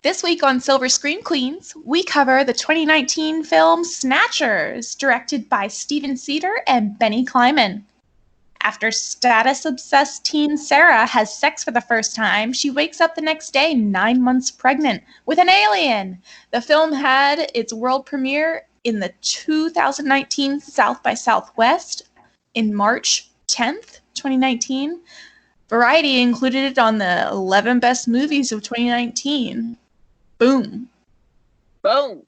This week on Silver Screen Queens, we cover the 2019 film Snatchers, directed by Steven Cedar and Benny Kleiman. After status-obsessed teen Sarah has sex for the first time, she wakes up the next day 9 months pregnant with an alien. The film had its world premiere in the 2019 South by Southwest in March 10th, 2019. Variety included it on the 11 best movies of 2019. Boom. Boom.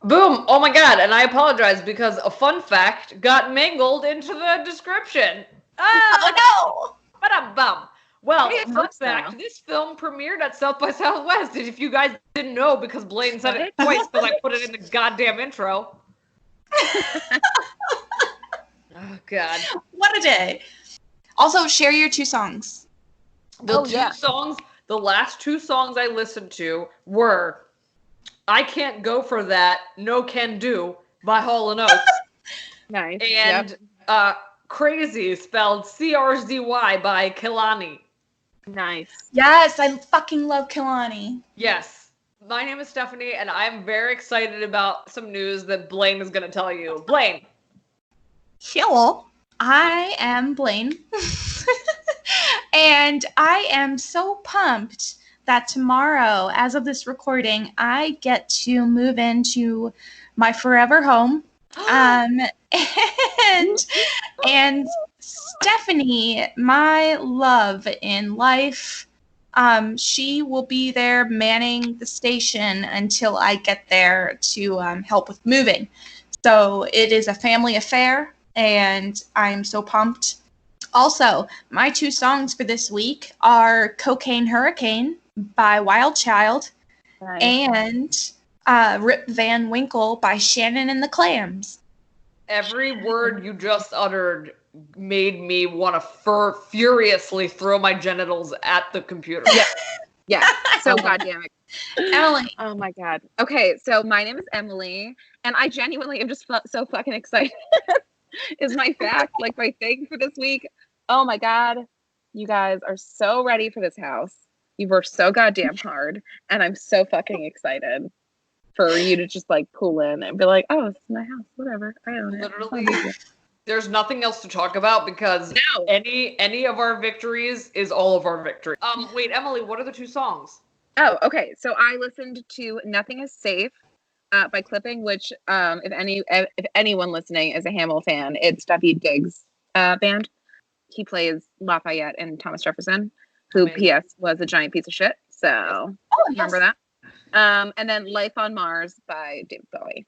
Boom. Oh my god, and I apologize because a fun fact got mangled into the description. Oh no! Ba-dum-bum. Well, fun fact, this film premiered at South by Southwest. If you guys didn't know, because Blaine said it twice because I put it in the goddamn intro. Oh god. What a day. Also, share your 2 songs. The last 2 songs I listened to were I Can't Go For That, No Can Do by Hall & Oates. Nice. And Crazy, spelled C-R-Z-Y by Kehlani. Nice. Yes, I fucking love Kehlani. Yes. My name is Stephanie, and I'm very excited about some news that Blaine is going to tell you. Blaine. Hello. I am Blaine. And I am so pumped that tomorrow, as of this recording, I get to move into my forever home. And Stephanie, my love in life, she will be there manning the station until I get there to help with moving. So it is a family affair, and I'm so pumped. Also, my 2 songs for this week are Cocaine Hurricane by Wild Child and Rip Van Winkle by Shannon and the Clams. Every word you just uttered made me want to furiously throw my genitals at the computer. Yeah. So goddamn it. Emily. Oh my god. Okay, so my name is Emily, and I genuinely am just so fucking excited. Is my fact, like my thing for this week. Oh my god. You guys are so ready for this house. You worked so goddamn hard, and I'm so fucking excited for you to just like pull in and be like, oh, it's my house, whatever. I own it. Literally, there's nothing else to talk about because any of our victories is all of our victory. Wait, Emily, what are the 2 songs? Oh, okay. So I listened to Nothing Is Safe by Clipping, which if anyone listening is a Hamill fan, it's Daveed Diggs' band. He plays Lafayette and Thomas Jefferson, who P.S. was a giant piece of shit. So remember that. And then Life on Mars by David Bowie.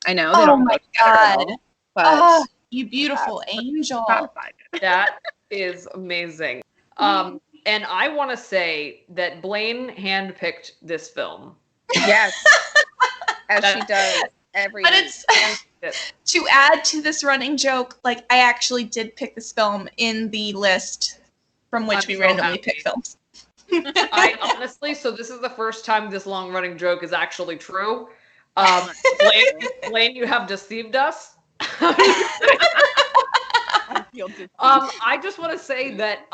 I know. Oh my god. But you beautiful angel. That is amazing. And I want to say that Blaine handpicked this film. Yes. As she does every But it's to add to this running joke, like I actually did pick this film in the list from which we randomly pick films. I honestly, so this is the first time this long running joke is actually true. Blaine, you have deceived us. I just want to say that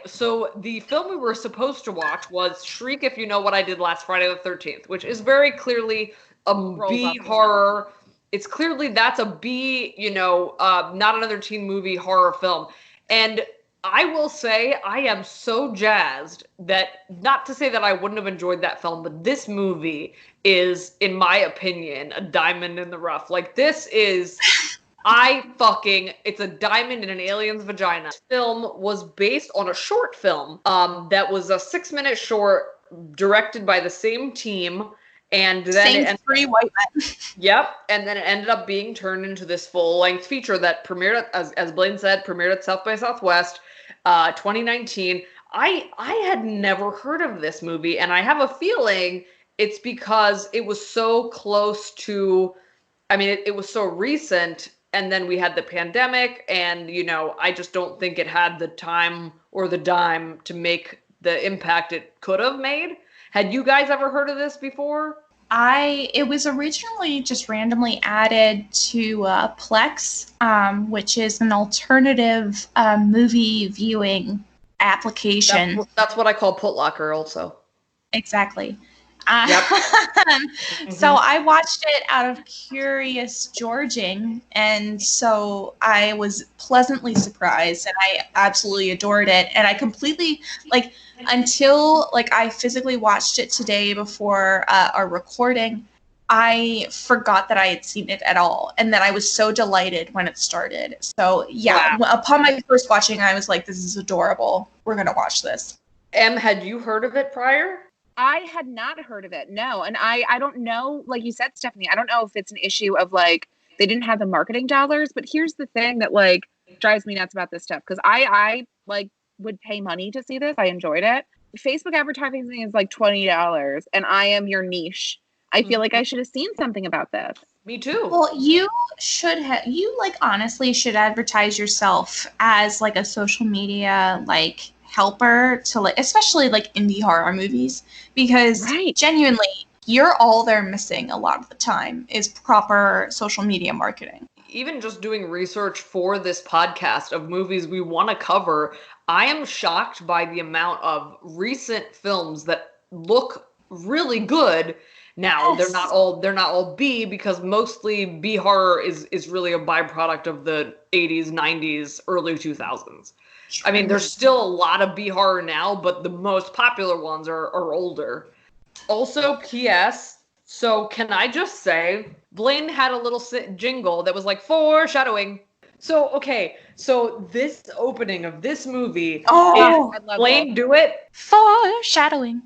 so the film we were supposed to watch was Shriek If You Know What I Did Last Friday the 13th, which is very clearly a B horror. It's clearly that's a B, not another teen movie horror film. And I will say I am so jazzed that, not to say that I wouldn't have enjoyed that film, but this movie is, in my opinion, a diamond in the rough. Like, this is, it's a diamond in an alien's vagina. This film was based on a short film that was a 6-minute short directed by the same team. And then 3 white men. Yep. And then it ended up being turned into this full-length feature that premiered, as Blaine said, premiered at South by Southwest 2019. I had never heard of this movie, and I have a feeling it's because it was so close to, it was so recent, and then we had the pandemic, and, I just don't think it had the time or the dime to make the impact it could have made. Had you guys ever heard of this before? It was originally just randomly added to Plex, which is an alternative movie viewing application. That's what I call Putlocker also. Exactly. So I watched it out of curious Georging, and so I was pleasantly surprised, and I absolutely adored it. And I completely until I physically watched it today before our recording, I forgot that I had seen it at all, and then I was so delighted when it started. So yeah, upon my first watching, I was like, "This is adorable. We're gonna watch this." Em, had you heard of it prior? I had not heard of it, no. And I don't know, like you said, Stephanie, I don't know if it's an issue of they didn't have the marketing dollars, but here's the thing that drives me nuts about this stuff. Cause I would pay money to see this. I enjoyed it. Facebook advertising is $20 and I am your niche. I feel like I should have seen something about this. Me too. Well, you should have, honestly should advertise yourself as a social media, helper to especially indie horror movies, because genuinely you're all they're missing a lot of the time is proper social media marketing. Even just doing research for this podcast of movies we want to cover, I am shocked by the amount of recent films that look really good. Now they're not all B, because mostly B horror is really a byproduct of the 80s, 90s, early 2000s. I mean, there's still a lot of B horror now, but the most popular ones are older. Also, P.S. So can I just say, Blaine had a little jingle that was foreshadowing. So, okay. So this opening of this movie, Blaine, do it. Foreshadowing.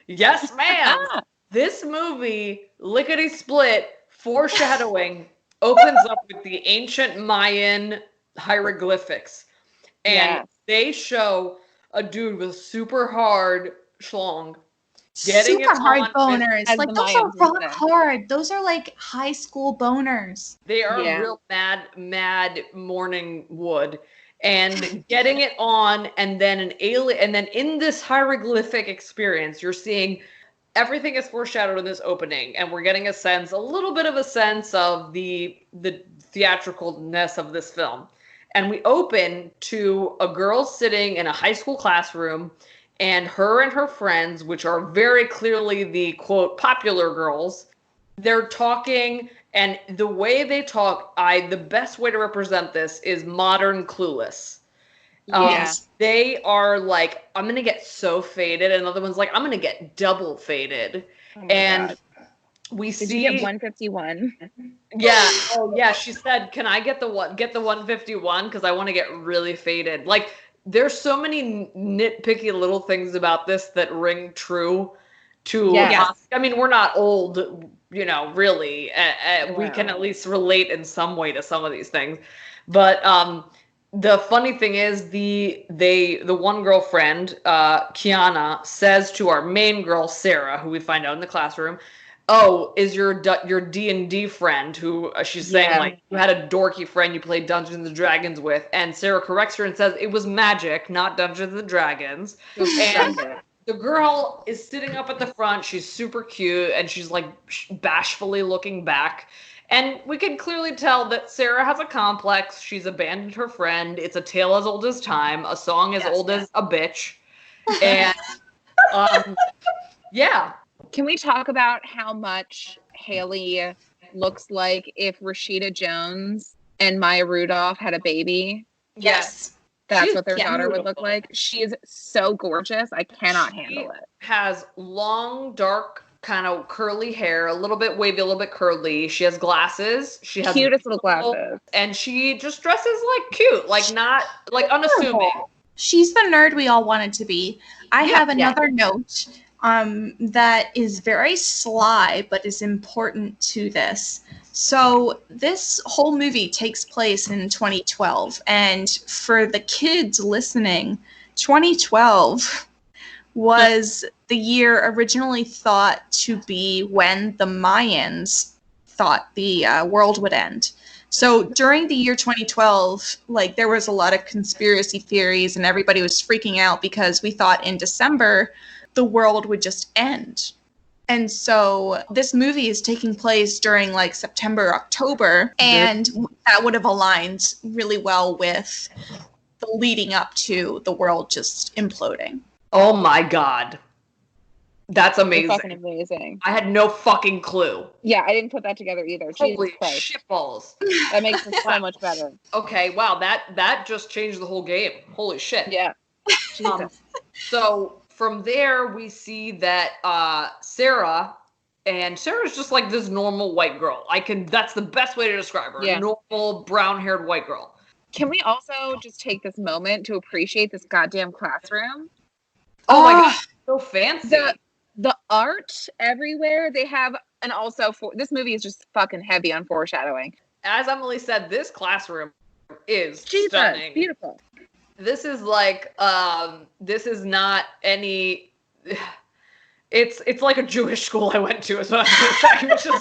Yes, ma'am. This movie, lickety split, foreshadowing, opens up with the ancient Mayan hieroglyphics. And they show a dude with super hard schlong getting super hard on boners. Those are rock hard. Those are high school boners. They are real mad morning wood. And getting it on, and then an alien, and then in this hieroglyphic experience, you're seeing everything is foreshadowed in this opening, and we're getting a little bit of a sense of the theatricalness of this film. And we open to a girl sitting in a high school classroom, and her friends, which are very clearly the, quote, popular girls, they're talking, and the way they talk, the best way to represent this is modern Clueless. They are I'm going to get so faded, and another one's I'm going to get double faded. Oh and God. We Did see you get 151. Yeah. Oh yeah. She said, "Can I get the 151? Because I want to get really faded." There's so many nitpicky little things about this that ring true to us. I mean, we're not old, really. We can at least relate in some way to some of these things. But the funny thing is, the one girlfriend, Kiana, says to our main girl, Sarah, who we find out in the classroom, "Oh, is your D&D friend," who she's saying you had a dorky friend you played Dungeons and Dragons with, and Sarah corrects her and says it was magic, not Dungeons and Dragons. And the girl is sitting up at the front. She's super cute, and she's bashfully looking back. And we can clearly tell that Sarah has a complex. She's abandoned her friend. It's a tale as old as time, a song as old as a bitch. And yeah. Can we talk about how much Haley looks like if Rashida Jones and Maya Rudolph had a baby? Yes. That's what their daughter would look like. She is so gorgeous. I cannot handle it. Has long, dark, kind of curly hair, a little bit wavy, a little bit curly. She has glasses. She has cutest little glasses. And she just dresses cute, not unassuming. She's the nerd we all wanted to be. I have another note that is very sly, but is important to this. So this whole movie takes place in 2012. And for the kids listening, 2012 was the year originally thought to be when the Mayans thought the world would end. So during the year 2012, there was a lot of conspiracy theories and everybody was freaking out because we thought in December the world would just end. And so this movie is taking place during September, October, and that would have aligned really well with the leading up to the world just imploding. Oh my God. That's amazing. They're fucking amazing. I had no fucking clue. Yeah, I didn't put that together either. Holy Jesus Christ. shitballs. That makes it so much better. Okay, wow, that just changed the whole game. Holy shit. Yeah. Jesus. So from there, we see that Sarah's just like this normal white girl. That's the best way to describe her. Yeah. Normal brown-haired white girl. Can we also just take this moment to appreciate this goddamn classroom? Oh my god, so fancy. The art everywhere they have, and also this movie is just fucking heavy on foreshadowing. As Emily said, this classroom is stunning. Beautiful. This is like, this is not any. It's like a Jewish school I went to, is what I'm going to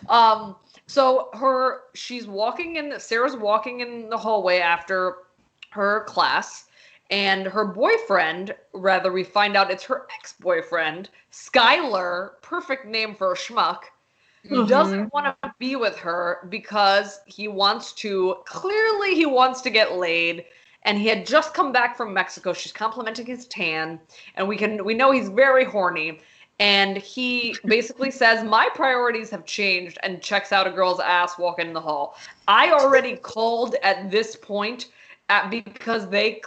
say. So Sarah's walking in the hallway after her class, and her boyfriend, rather we find out it's her ex-boyfriend, Skylar, perfect name for a schmuck, doesn't want to be with her because he wants to get laid, and he had just come back from Mexico. She's complimenting his tan, and we know he's very horny. And he basically says, my priorities have changed, and checks out a girl's ass walking in the hall. I already called at this point because they're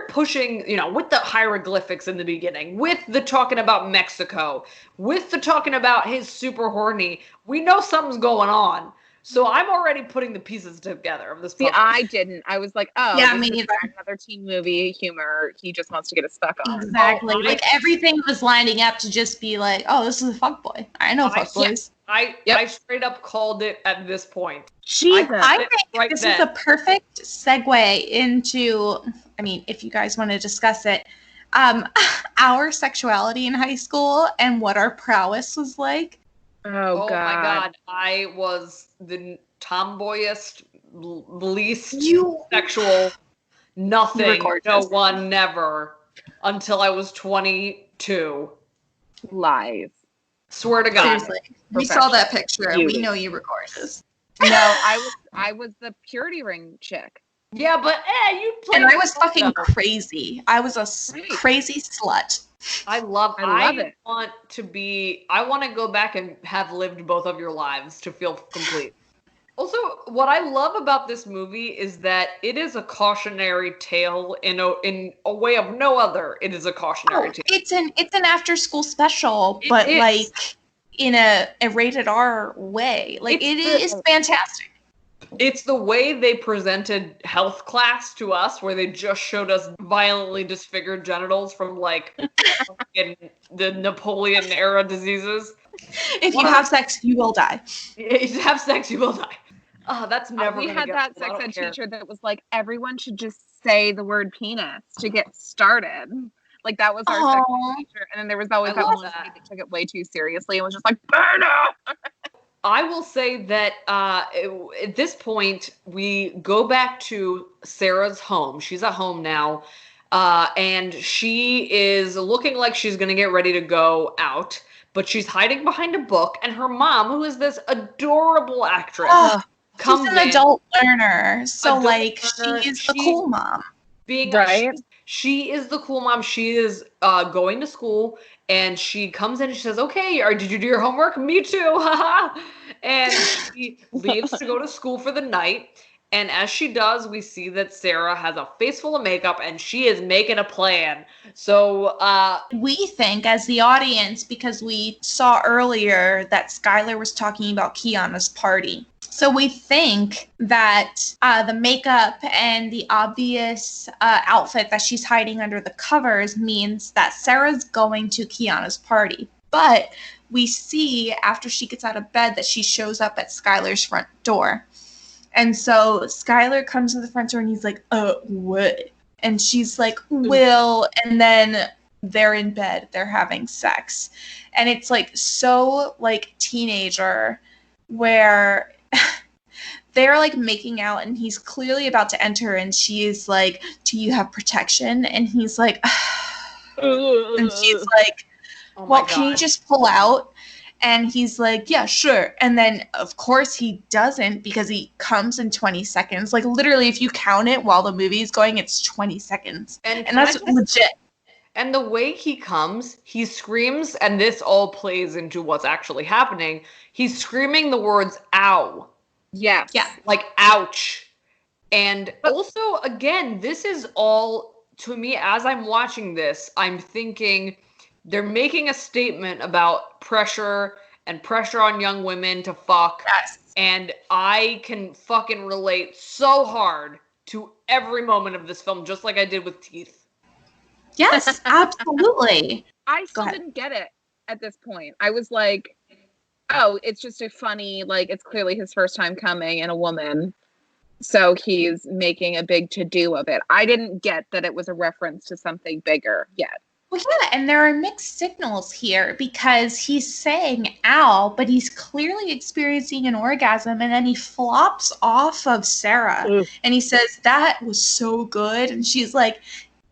pushing, with the hieroglyphics in the beginning, with the talking about Mexico, with the talking about his super horny. We know something's going on. So I'm already putting the pieces together of this. See, I didn't. I was like, oh, yeah, me neither. Another teen movie humor. He just wants to get a speck on. Exactly. Like everything was lining up to just be like, oh, this is a fuckboy. I know fuckboys. I straight up called it at this point. Jesus. I think this is a perfect segue into, if you guys want to discuss it, our sexuality in high school and what our prowess was like. Oh, God. My God. I was the tomboyest, least sexual, nothing, no one, never, until I was 22. Lies. Swear to God. Seriously. We saw that picture. We know you were gorgeous. No, I was the purity ring chick. Yeah, but you played. And I was fucking crazy. I was a crazy slut. I love it. I want to go back and have lived both of your lives to feel complete. Also, what I love about this movie is that it is a cautionary tale in a way of no other. It is a cautionary tale. It's an after school special, but like in a rated R way. Like it is fantastic. It's the way they presented health class to us, where they just showed us violently disfigured genitals from like the Napoleon era diseases. If you have sex, you will die. If you have sex, you will die. Oh, that's never. We had that sex ed teacher that was like, everyone should just say the word penis to get started. Like that was our sex ed teacher, and then there was always that one that took it way too seriously and was just like, burn up. I will say that at this point, we go back to Sarah's home. She's at home now, and she is looking like she's going to get ready to go out, but she's hiding behind a book, and her mom, who is this adorable actress, comes in. She's an adult learner, so she is the cool mom. She is the cool mom. She is going to school, and she comes in and she says, okay, did you do your homework? Me too, haha. And she leaves to go to school for the night. And as she does, we see that Sarah has a face full of makeup, and she is making a plan. So we think, as the audience, because we saw earlier that Skylar was talking about Kiana's party. So we think that the makeup and the obvious outfit that she's hiding under the covers means that Sarah's going to Kiana's party. But we see after she gets out of bed that she shows up at Skylar's front door. And so Skylar comes to the front door and he's like, what? And she's like, Will. And then they're in bed. They're having sex. And it's like so like teenager where they're like making out and he's clearly about to enter and she is like, do you have protection? And he's like, and she's like, well, can you just pull out? And he's like, yeah, sure. And then of course he doesn't, because he comes in 20 seconds. Like literally if you count it while the movie is going, it's 20 seconds. And that's legit. And the way he comes, he screams, and this all plays into what's actually happening. He's screaming the words "ow." Yes. Yeah. Like ouch. And also, again, this is all, to me, as I'm watching this, I'm thinking they're making a statement about pressure and pressure on young women to fuck. Yes. And I can fucking relate so hard to every moment of this film, just like I did with Teeth. Yes, absolutely. I still didn't get it at this point. I was like, oh, it's just a funny, like, it's clearly his first time coming and a woman. So he's making a big to-do of it. I didn't get that it was a reference to something bigger yet. Well, yeah, and there are mixed signals here because he's saying ow, but he's clearly experiencing an orgasm, and then he flops off of Sarah and he says, "That was so good." And she's like,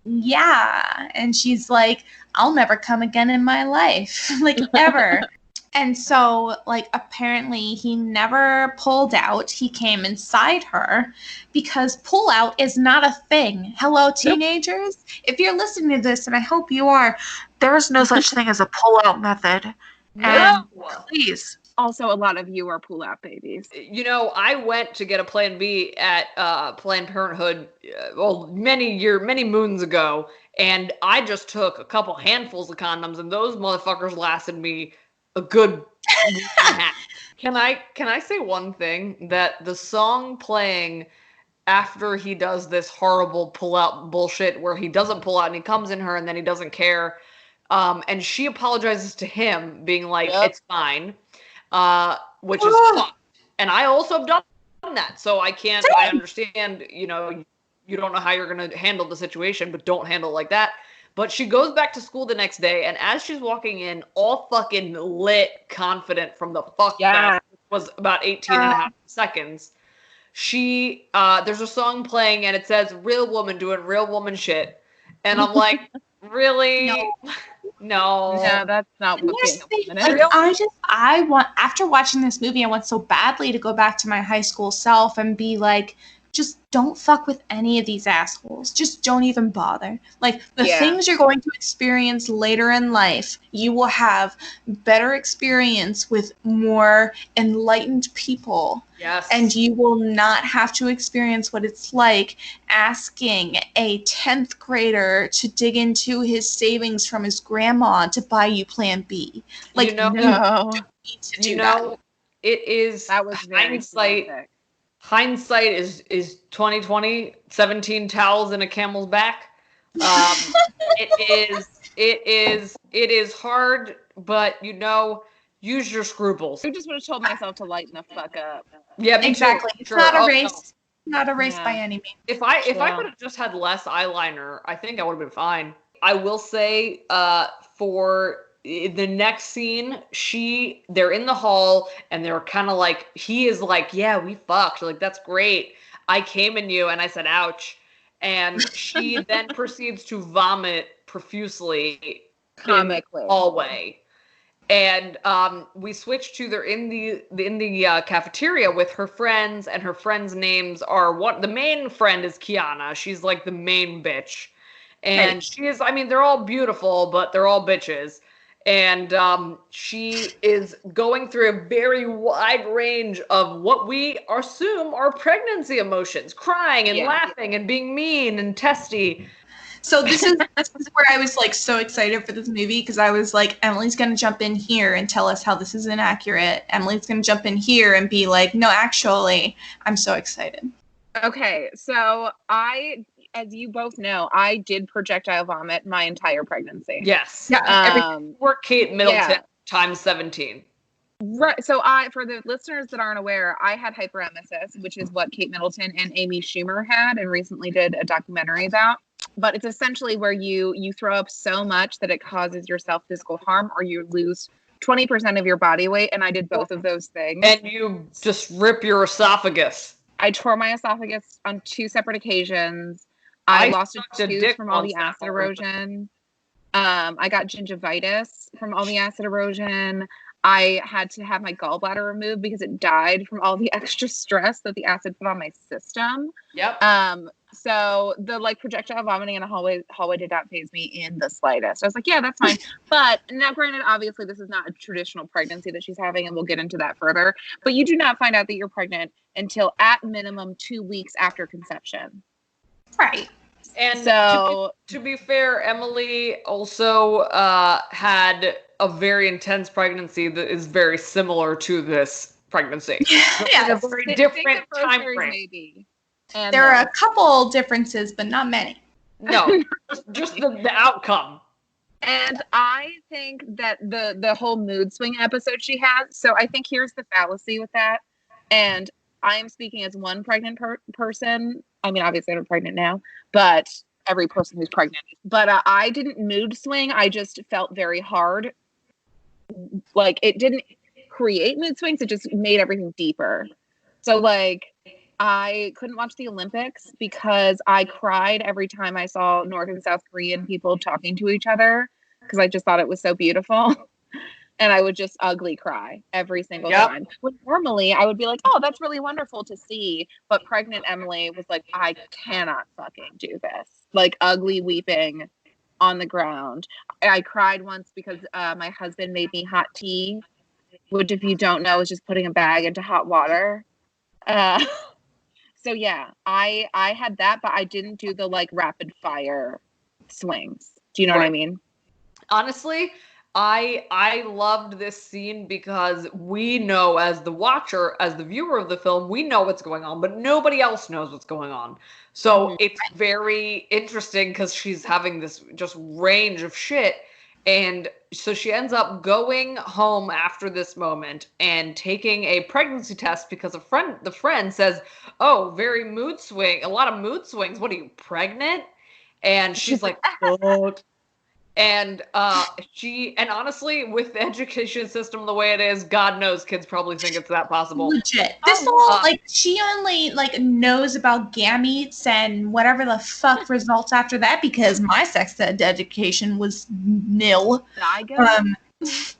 "Yeah." And she's like, "I'll never come again in my life," like ever. And so, like, apparently he never pulled out. He came inside her because pull out is not a thing. Hello, teenagers? If you're listening to this, and I hope you are, there is no such thing as a pull out method. And please. Also, a lot of you are pull out babies. You know, I went to get a Plan B at Planned Parenthood many moons ago, and I just took a couple handfuls of condoms, and those motherfuckers lasted me a good week and a half. Can I say one thing? That the song playing after he does this horrible pull out bullshit where he doesn't pull out and he comes in her and then he doesn't care, and she apologizes to him, being like, "It's fine," which is fucked. And I also have done that, so I understand. You know, you don't know how you're gonna handle the situation, but don't handle it like that. But she goes back to school the next day, and as she's walking in, all fucking lit, confident from the fuck fest, which was about 18 and a half seconds, there's a song playing, and it says, "Real woman doing real woman shit." And I'm like, really? No, that's not what after watching this movie, I want so badly to go back to my high school self and be like, just don't fuck with any of these assholes. Just don't even bother. Like, the things you're going to experience later in life, you will have better experience with more enlightened people. Yes. And you will not have to experience what it's like asking a 10th grader to dig into his savings from his grandma to buy you Plan B. Like, you know, you don't need to do that. It is hindsight. Hindsight is 2020. 17 towels in a camel's back. It is hard, but use your scruples. I just would have told myself to lighten the fuck up. Yeah, exactly. It's not a race. No. Not a race by any means. If I could have just had less eyeliner, I think I would have been fine. I will say, for the next scene, they're in the hall and they're kind of like, he is like, "Yeah, we fucked. Like, that's great. I came in you," and I said, "Ouch." And she then proceeds to vomit profusely comically in the hallway. And we switch to they're in the cafeteria with her friends, and her friends' names are the main friend is Kiana. She's like the main bitch. And she is, I mean, they're all beautiful, but they're all bitches. And she is going through a very wide range of what we assume are pregnancy emotions, crying and laughing and being mean and testy. So this is where I was like so excited for this movie, because I was like, Emily's going to jump in here and tell us how this is inaccurate. Emily's going to jump in here and be like, "No, actually, I'm so excited." Okay, so as you both know, I did projectile vomit my entire pregnancy. Yes. Yeah. We're Kate Middleton times 17. Right. So for the listeners that aren't aware, I had hyperemesis, which is what Kate Middleton and Amy Schumer had and recently did a documentary about. But it's essentially where you throw up so much that it causes yourself physical harm, or you lose 20% of your body weight. And I did both of those things. And you just rip your esophagus. I tore my esophagus on 2 separate occasions. I lost a tooth from all the acid erosion. I got gingivitis from all the acid erosion. I had to have my gallbladder removed because it died from all the extra stress that the acid put on my system. Yep. So the like projectile vomiting in a hallway did not faze me in the slightest. I was like, yeah, that's fine. But now, granted, obviously this is not a traditional pregnancy that she's having, and we'll get into that further. But you do not find out that you're pregnant until at minimum 2 weeks after conception. Right. And so to be fair, Emily also had a very intense pregnancy that is very similar to this pregnancy. Yeah, a very different time frame. Maybe. There are a couple differences, but not many. No, just the outcome. And I think that the whole mood swing episode she has, so I think here's the fallacy with that. And I am speaking as one pregnant person. I mean, obviously I'm pregnant now, but every person who's pregnant. But I didn't mood swing. I just felt very hard. Like, it didn't create mood swings. It just made everything deeper. So, like, I couldn't watch the Olympics because I cried every time I saw North and South Korean people talking to each other because I just thought it was so beautiful. And I would just ugly cry every single time. When normally I would be like, oh, that's really wonderful to see. But pregnant Emily was like, I cannot fucking do this. Like, ugly weeping on the ground. I cried once because my husband made me hot tea, which, if you don't know, is just putting a bag into hot water. So yeah, I had that, but I didn't do the like rapid fire swings. Do you know what I mean? Honestly, I loved this scene because we know, as the watcher, as the viewer of the film, we know what's going on, but nobody else knows what's going on. So it's very interesting because she's having this just range of shit. And so she ends up going home after this moment and taking a pregnancy test because the friend says, oh, a lot of mood swings. What are you, pregnant? And she's like, fuck. And honestly, with the education system the way it is, God knows kids probably think it's that possible. Legit. This whole, she only, knows about gametes and whatever the fuck results after that because my sex ed education was nil. Zygotes?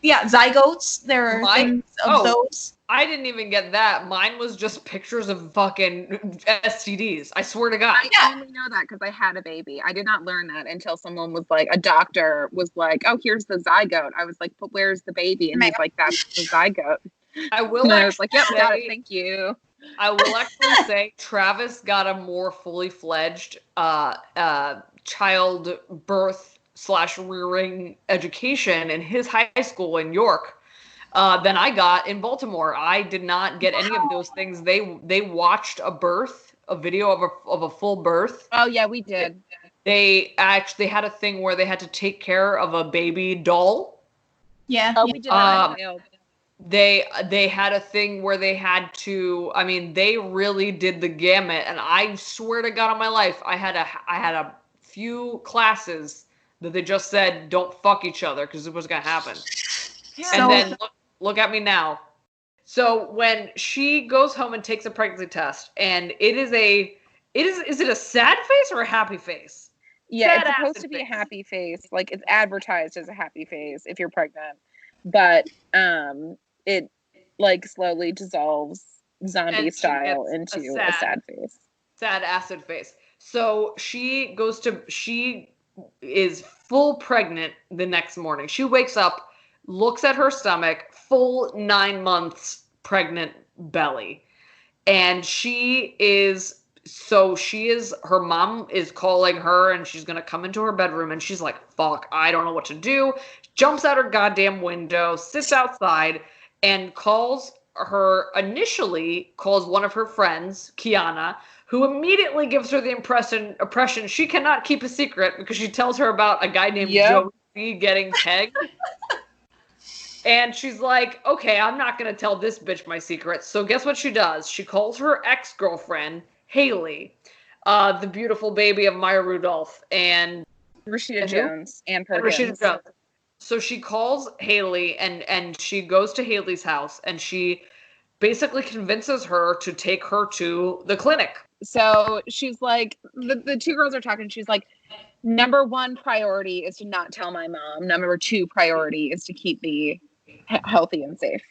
Yeah, zygotes. There are things of those. I didn't even get that. Mine was just pictures of fucking STDs. I swear to God. I only know that because I had a baby. I did not learn that until someone was like, a doctor was like, oh, here's the zygote. I was like, but where's the baby? And he's like, that's the zygote. I was like, yep, got it. Thank you. I will actually say Travis got a more fully fledged child birth / rearing education in his high school in York. Than I got in Baltimore. I did not get any of those things. They watched a video of a full birth. Oh yeah, we did. They actually had a thing where they had to take care of a baby doll. Yeah. Oh, we did that. They had a thing where they had to. I mean, they really did the gamut. And I swear to God on my life, I had a few classes that they just said don't fuck each other because it was gonna happen. Yeah. And then look at me now. So when she goes home and takes a pregnancy test, and is it a sad face or a happy face? Yeah, sad, it's supposed to be a happy face. Like, it's advertised as a happy face if you're pregnant. But it like slowly dissolves zombie style into a sad face. Sad acid face. So she is full pregnant the next morning. She wakes up, looks at her stomach, full 9 months pregnant belly. And her mom is calling her and she's going to come into her bedroom and she's like, fuck, I don't know what to do. Jumps out her goddamn window, sits outside and calls one of her friends, Kiana, who immediately gives her the impression she cannot keep a secret because she tells her about a guy named Joey getting pegged. And she's like, okay, I'm not going to tell this bitch my secret. So guess what she does? She calls her ex-girlfriend, Haley, the beautiful baby of Maya Rudolph and Rashida Jones and Perkins. Rashida Jones. So she calls Haley and she goes to Haley's house and she basically convinces her to take her to the clinic. So she's like, the two girls are talking. She's like, number 1 priority is to not tell my mom. Number 2 priority is to keep the healthy and safe.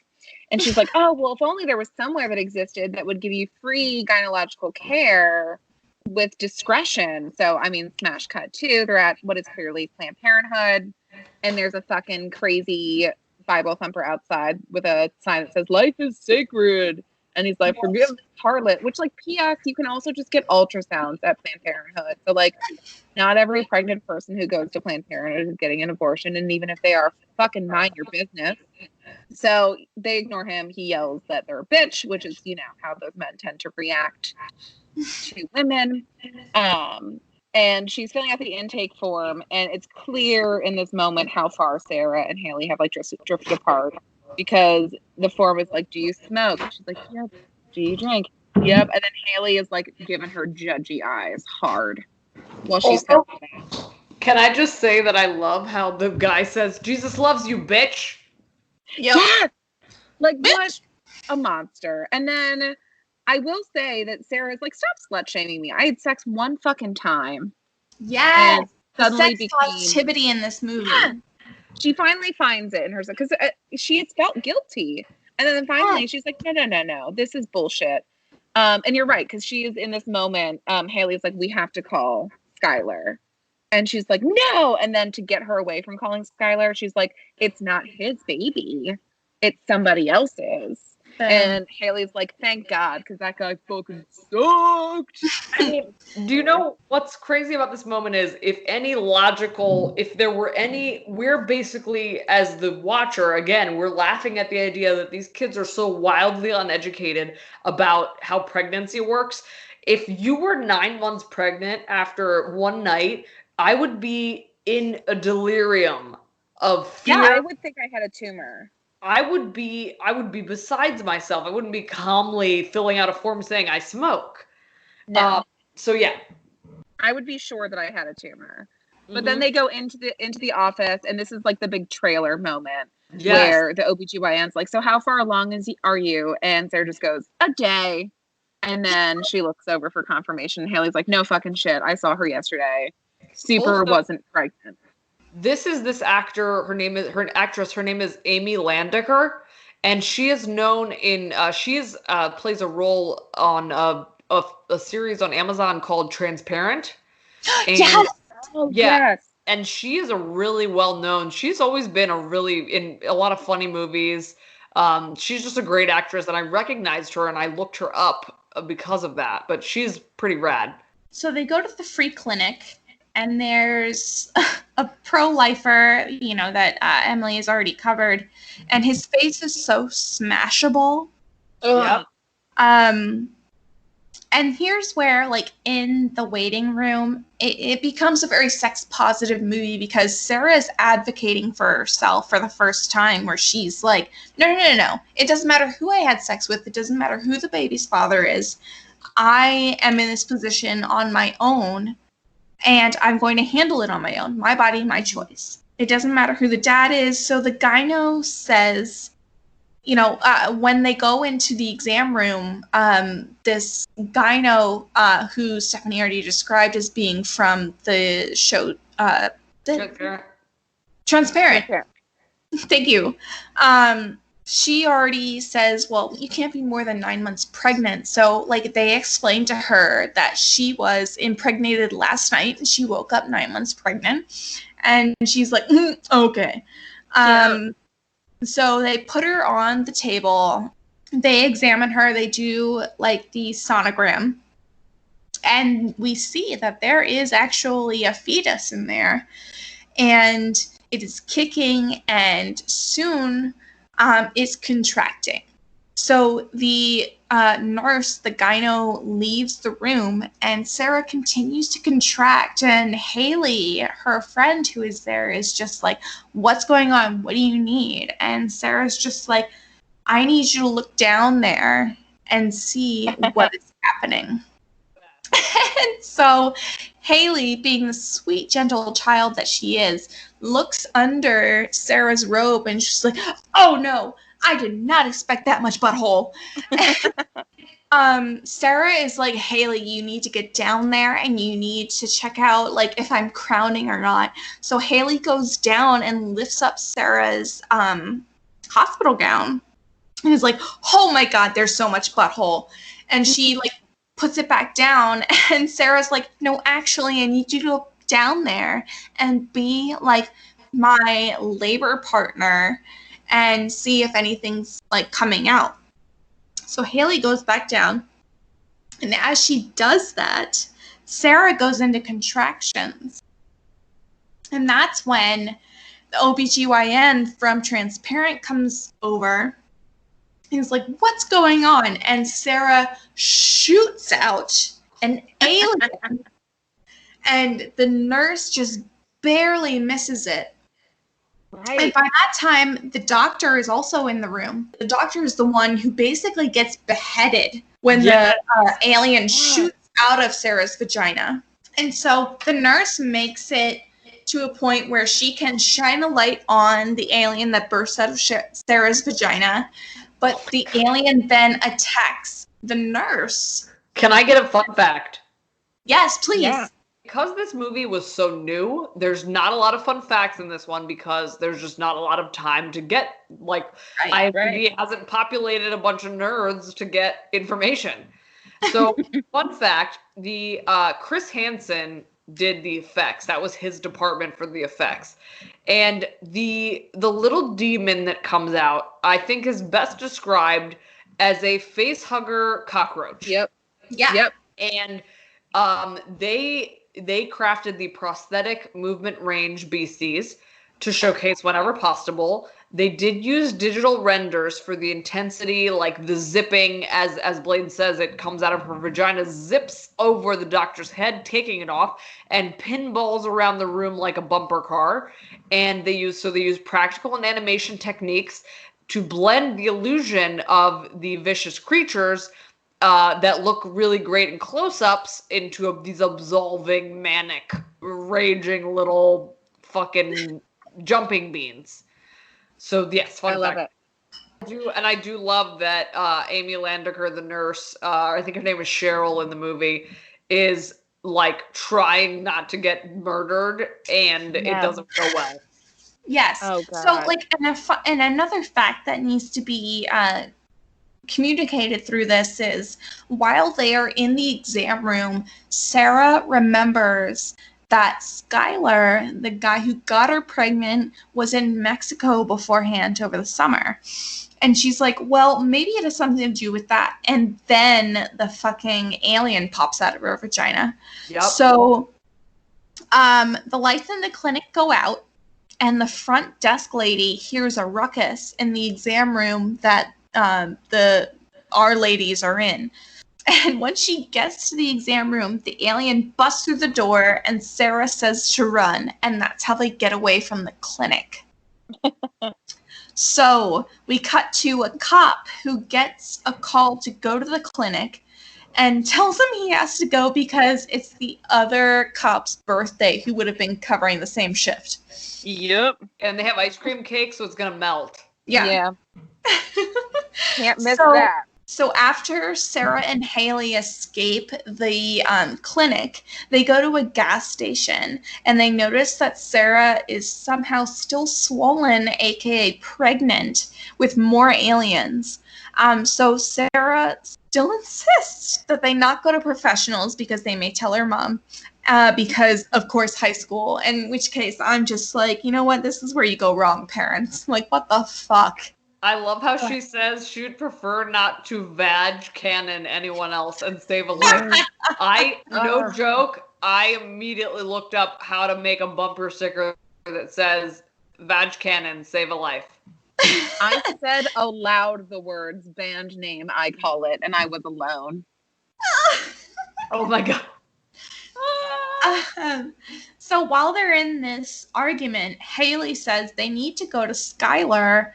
And she's like, oh, well, if only there was somewhere that existed that would give you free gynecological care with discretion. So, I mean, smash cut too. They're at what is clearly Planned Parenthood. And there's a fucking crazy Bible thumper outside with a sign that says, life is sacred. And he's like, forgive this harlot, which, like, P.S., you can also just get ultrasounds at Planned Parenthood. So, like, not every pregnant person who goes to Planned Parenthood is getting an abortion. And even if they are, fucking mind your business. So they ignore him. He yells that they're a bitch, which is, you know, how those men tend to react to women. And she's filling out the intake form, and it's clear in this moment how far Sarah and Haley have, like, drifted apart, because the form is like, do you smoke? And she's like, yep. Do you drink? Yep. And then Haley is, like, giving her judgy eyes hard while she's filling it out. Can I just say that I love how the guy says, Jesus loves you, bitch. Yep. Yes! Like, bitch! What a monster. And then I will say that Sarah's like, stop slut-shaming me. I had sex one fucking time. Yes! Suddenly sex positivity in this movie. Yeah. She finally finds it in herself, because she had felt guilty. And then finally she's like, no, this is bullshit. And you're right, because she is in this moment, Haley's like, we have to call Skylar. And she's like, no. And then to get her away from calling Skylar, she's like, it's not his baby. It's somebody else's. And Haley's like, thank God, because that guy fucking sucked. I mean, do you know what's crazy about this moment is, if there were any, we're basically, as the watcher, again, we're laughing at the idea that these kids are so wildly uneducated about how pregnancy works. If you were 9 months pregnant after one night, I would be in a delirium of fear. Yeah, I would think I had a tumor. I would be besides myself. I wouldn't be calmly filling out a form saying I smoke. No. So yeah. I would be sure that I had a tumor. But then they go into the office, and this is like the big trailer moment where the OBGYN's like, so how far along are you? And Sarah just goes, a day. And then she looks over for confirmation. Haley's like, no fucking shit. I saw her yesterday. Super wasn't pregnant. This actor, her name is Amy Landecker, and she is known in plays a role on a series on Amazon called Transparent. And, yes. Oh, yes. And she is a really well-known. She's always been in a lot of funny movies. She's just a great actress, and I recognized her and I looked her up because of that. But she's pretty rad. So they go to the free clinic, and there's a pro-lifer, you know, that Emily has already covered, and his face is so smashable. Yep. And here's where, like, in the waiting room, it becomes a very sex-positive movie, because Sarah is advocating for herself for the first time, where she's like, no. It doesn't matter who I had sex with. It doesn't matter who the baby's father is. I am in this position on my own, and I'm going to handle it on my own. My body, my choice. It doesn't matter who the dad is. So the gyno says, you know, when they go into the exam room, this gyno, who Stephanie already described as being from the show, Transparent. Thank you. She already says, well, you can't be more than 9 months pregnant. So, like, they explained to her that she was impregnated last night, and she woke up 9 months pregnant. And she's like, okay. So they put her on the table. They examine her. They do, like, the sonogram. And we see that there is actually a fetus in there. And it is kicking, and soon is contracting. So the nurse, the gyno, leaves the room, and Sarah continues to contract. And Haley, her friend who is there, is just like, what's going on? What do you need? And Sarah's just like, I need you to look down there and see what is happening. And so Haley, being the sweet, gentle child that she is, looks under Sarah's robe, and she's like, oh no, I did not expect that much butthole. Sarah is like, Haley, you need to get down there, and you need to check out, like, if I'm crowning or not. So Haley goes down and lifts up Sarah's hospital gown and is like, oh my God, there's so much butthole. And she like puts it back down, and Sarah's like, no, actually, I need you to go down there and be like my labor partner and see if anything's like coming out. So Haley goes back down, and as she does that, Sarah goes into contractions. And that's when the OBGYN from Transparent comes over. He's like, what's going on? And Sarah shoots out an alien, and the nurse just barely misses it. Right. And by that time, the doctor is also in the room. The doctor is the one who basically gets beheaded when the alien shoots out of Sarah's vagina. And so the nurse makes it to a point where she can shine a light on the alien that bursts out of Sarah's vagina. But the alien then attacks the nurse. Can I get a fun fact? Yes, please. Yeah. Because this movie was so new, there's not a lot of fun facts in this one because there's just not a lot of time to get, like, IMDb hasn't populated a bunch of nerds to get information. So, fun fact, the Chris Hansen did the effects. That was his department for the effects. And the little demon that comes out, I think is best described as a face hugger cockroach. Yep. Yeah. Yep. And they crafted the prosthetic movement range beasties to showcase whenever possible. They did use digital renders for the intensity, like the zipping, as Blaine says, it comes out of her vagina, zips over the doctor's head, taking it off, and pinballs around the room like a bumper car. And they use practical and animation techniques to blend the illusion of the vicious creatures that look really great in close-ups into these absolving, manic, raging little fucking jumping beans. So yes, fun fact. I love it. I do love that Amy Landecker, the nurse, I think her name is Cheryl in the movie, is like trying not to get murdered, and it doesn't go well. Yes. Oh, God. So like, and another fact that needs to be communicated through this is while they are in the exam room, Sarah remembers that Skylar, the guy who got her pregnant, was in Mexico beforehand over the summer. And she's like, well, maybe it has something to do with that. And then the fucking alien pops out of her vagina. Yep. So the lights in the clinic go out, and the front desk lady hears a ruckus in the exam room that our ladies are in. And when she gets to the exam room, the alien busts through the door, and Sarah says to run, and that's how they get away from the clinic. So we cut to a cop who gets a call to go to the clinic and tells him he has to go because it's the other cop's birthday who would have been covering the same shift. Yep. And they have ice cream cake, so it's going to melt. Yeah. Can't miss that. So after Sarah and Haley escape the clinic, they go to a gas station, and they notice that Sarah is somehow still swollen, aka pregnant, with more aliens. So Sarah still insists that they not go to professionals because they may tell her mom, because, of course, high school, in which case I'm just like, you know what, this is where you go wrong, parents. Like, what the fuck? I love how she says she'd prefer not to vag cannon anyone else and save a life. No joke, I immediately looked up how to make a bumper sticker that says vag cannon, save a life. I said aloud the words band name, I call it, and I was alone. Oh my God. So while they're in this argument, Haley says they need to go to Skylar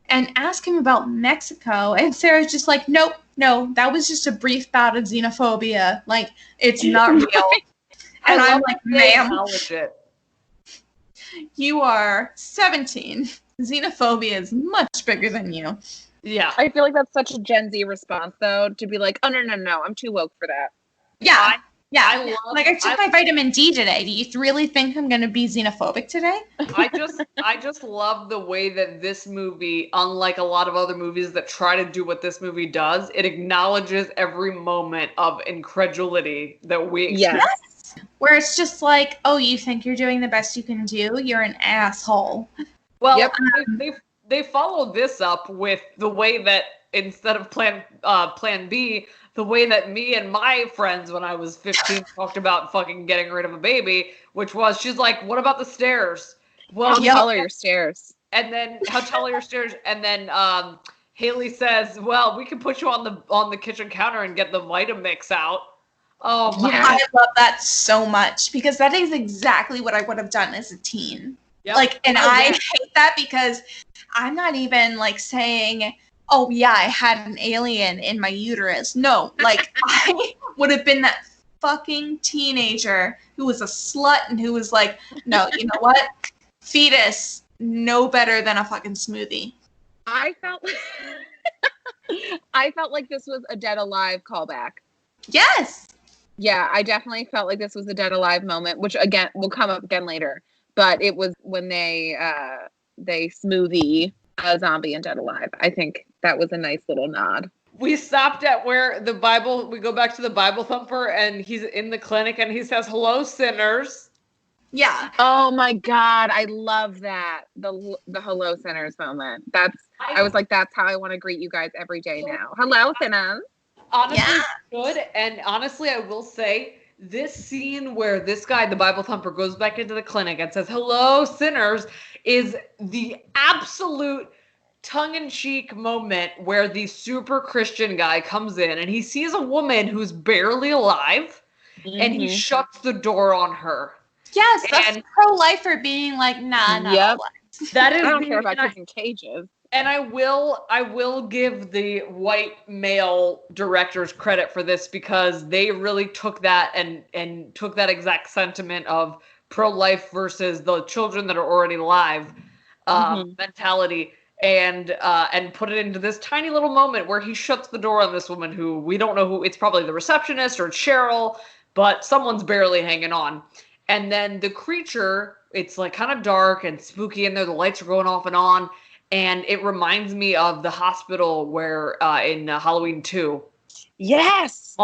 and ask him about Mexico. And Sarah's just like, nope, no, that was just a brief bout of xenophobia. Like, it's not real. And I'm like, ma'am, you are 17. Xenophobia is much bigger than you. Yeah. I feel like that's such a Gen Z response, though, to be like, oh, no, I'm too woke for that. Yeah. Yeah, I took my vitamin D today. Do you really think I'm going to be xenophobic today? I just love the way that this movie, unlike a lot of other movies that try to do what this movie does, it acknowledges every moment of incredulity that we experience. Yes. Where it's just like, oh, you think you're doing the best you can do? You're an asshole. Well, they followed this up with the way that instead of plan B, the way that me and my friends when I was 15 talked about fucking getting rid of a baby, which was, she's like, what about the stairs? Well, how tall are your stairs? And then how tall are your stairs? And then Haley says, well, we can put you on the kitchen counter and get the Vitamix out. Oh my I love that so much because that is exactly what I would have done as a teen. Yep. Like, and I hate that because I'm not even like saying, oh yeah, I had an alien in my uterus. No, like I would have been that fucking teenager who was a slut and who was like, no, you know what? Fetus, no better than a fucking smoothie. I felt like this was a Dead Alive callback. Yes. Yeah, I definitely felt like this was a Dead Alive moment, which again will come up again later. But it was when they smoothie a zombie in Dead Alive. I think that was a nice little nod. We stopped at where we go back to the Bible thumper, and he's in the clinic, and he says, hello, sinners. Yeah. Oh my God, I love that. The hello, sinners moment. I was like, that's how I want to greet you guys every day now. Hello, sinners. Honestly, good. And honestly, I will say, this scene where this guy, the Bible thumper, goes back into the clinic and says, hello, sinners, is the absolute tongue-in-cheek moment where the super Christian guy comes in and he sees a woman who's barely alive and he shuts the door on her. Yes, that's pro-lifer being like, nah, not yep. That is I don't care about kids in cages. And I will give the white male directors credit for this because they really took that and took that exact sentiment of pro-life versus the children that are already alive mentality and put it into this tiny little moment where he shuts the door on this woman who we don't know who. It's probably the receptionist or Cheryl, but someone's barely hanging on. And then the creature, it's like kind of dark and spooky in there. The lights are going off and on. And it reminds me of the hospital where in Halloween 2. Yes.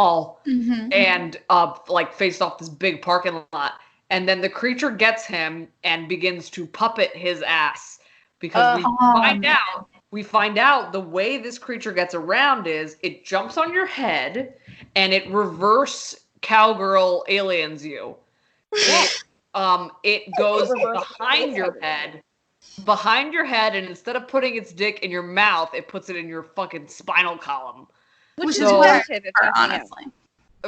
And like faced off this big parking lot. And then the creature gets him and begins to puppet his ass. Because we find out the way this creature gets around is it jumps on your head and it reverse cowgirl aliens you. It goes behind your head, and instead of putting its dick in your mouth, it puts it in your fucking spinal column. Which is relative, honestly.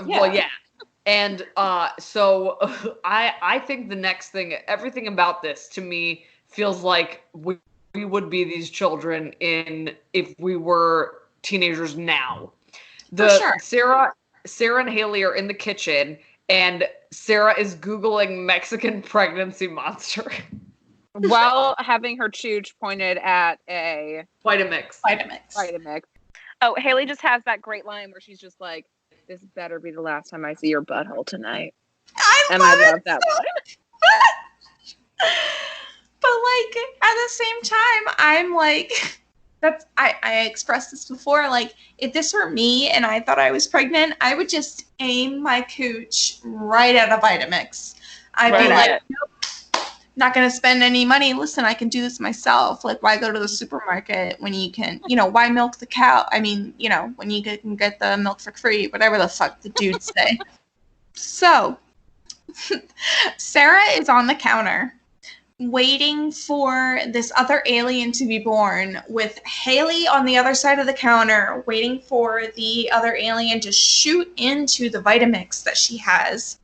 Well, yeah. And so I think the next thing, everything about this to me feels like we would be these children if we were teenagers now. Sarah and Haley are in the kitchen, and Sarah is Googling Mexican pregnancy monster. While having her chooch pointed at a Vitamix. Oh, Haley just has that great line where she's just like, this better be the last time I see your butthole tonight. I love that line. But like at the same time, I'm like, I expressed this before, like if this were me and I thought I was pregnant, I would just aim my cooch right at a Vitamix. I'd be like, nope. Not going to spend any money. Listen, I can do this myself. Like, why go to the supermarket when you can, why milk the cow? I mean, when you can get the milk for free, whatever the fuck the dudes say. So, Sarah is on the counter waiting for this other alien to be born with Haley on the other side of the counter waiting for the other alien to shoot into the Vitamix that she has.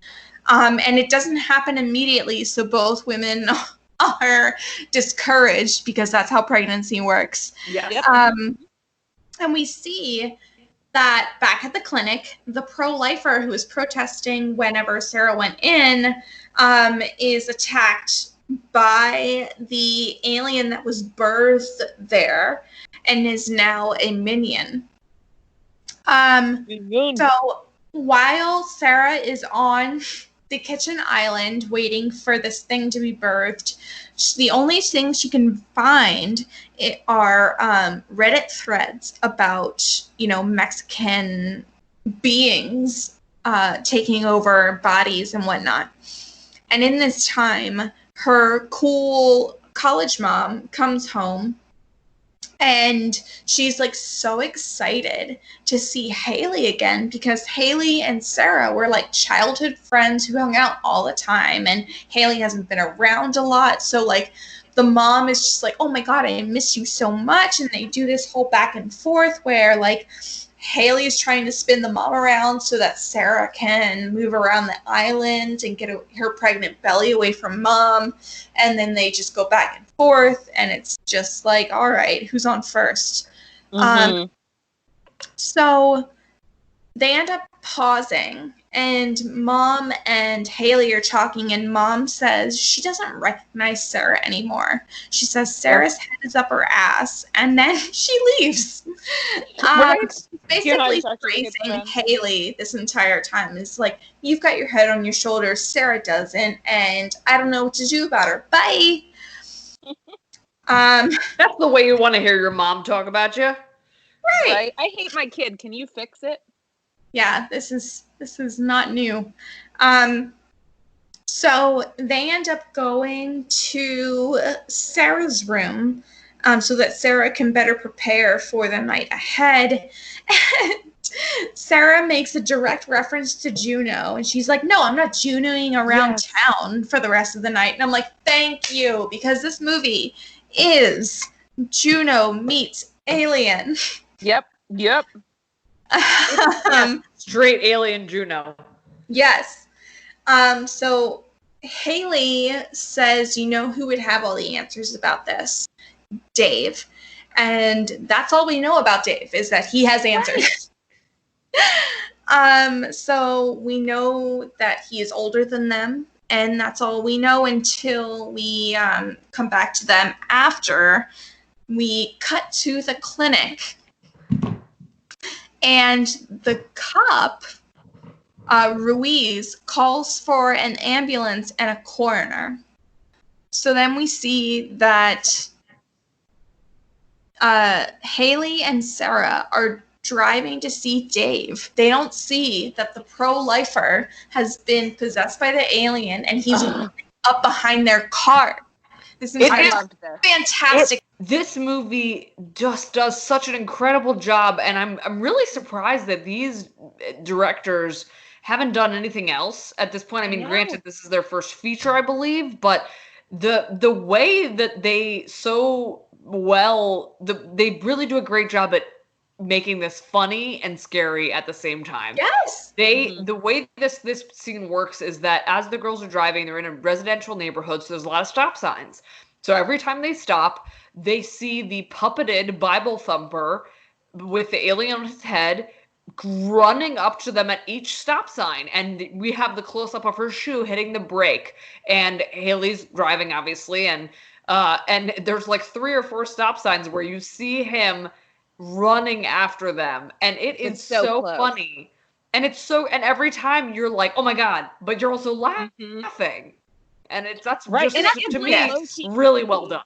And it doesn't happen immediately, so both women are discouraged because that's how pregnancy works. Yes. Yep. And we see that back at the clinic, the pro-lifer who was protesting whenever Sarah went in is attacked by the alien that was birthed there and is now a minion. So while Sarah is on the kitchen island waiting for this thing to be birthed, the only things she can find are Reddit threads about, Mexican beings taking over bodies and whatnot. And in this time, her cool college mom comes home, and she's like so excited to see Haley again, because Haley and Sarah were like childhood friends who hung out all the time, and Haley hasn't been around a lot. So like the mom is just like, oh my God, I miss you so much. And they do this whole back and forth where like Haley is trying to spin the mom around so that Sarah can move around the island and get her pregnant belly away from mom. And then they just go back and forth, and it's just like, all right, who's on first? So they end up pausing, and Mom and Haley are talking, and Mom says she doesn't recognize Sarah anymore. She says Sarah's head is up her ass, and then she leaves. Basically praising Haley this entire time. Is like, you've got your head on your shoulders, Sarah doesn't, and I don't know what to do about her. Bye. That's the way you want to hear your mom talk about you. Right. I hate my kid. Can you fix it? Yeah, this is not new. So they end up going to Sarah's room so that Sarah can better prepare for the night ahead. And Sarah makes a direct reference to Juno, and she's like, no, I'm not Junoing around town for the rest of the night. And I'm like, thank you, because this movie is Juno meets Alien. Yep. Straight Alien Juno. Yes. So Haley says, who would have all the answers about this? Dave. And that's all we know about Dave, is that he has answers. So we know that he is older than them, and that's all we know until we come back to them after we cut to the clinic. And the cop, Ruiz, calls for an ambulance and a coroner. So then we see that Haley and Sarah are driving to see Dave. They don't see that the pro-lifer has been possessed by the alien, and he's up behind their car. This is fantastic. This movie just does such an incredible job, and I'm really surprised that these directors haven't done anything else at this point. I mean, granted, this is their first feature, I believe, but the way that they they really do a great job at making this funny and scary at the same time. Yes. The way this scene works is that as the girls are driving, they're in a residential neighborhood, so there's a lot of stop signs. So every time they stop, they see the puppeted Bible thumper with the alien on his head running up to them at each stop sign. And we have the close-up of her shoe hitting the brake. And Haley's driving, obviously. And there's like 3 or 4 stop signs where you see him running after them. And it's so funny. And and every time you're like, oh my God, but you're also laughing. And that's right. Just, and to me, it's really well done.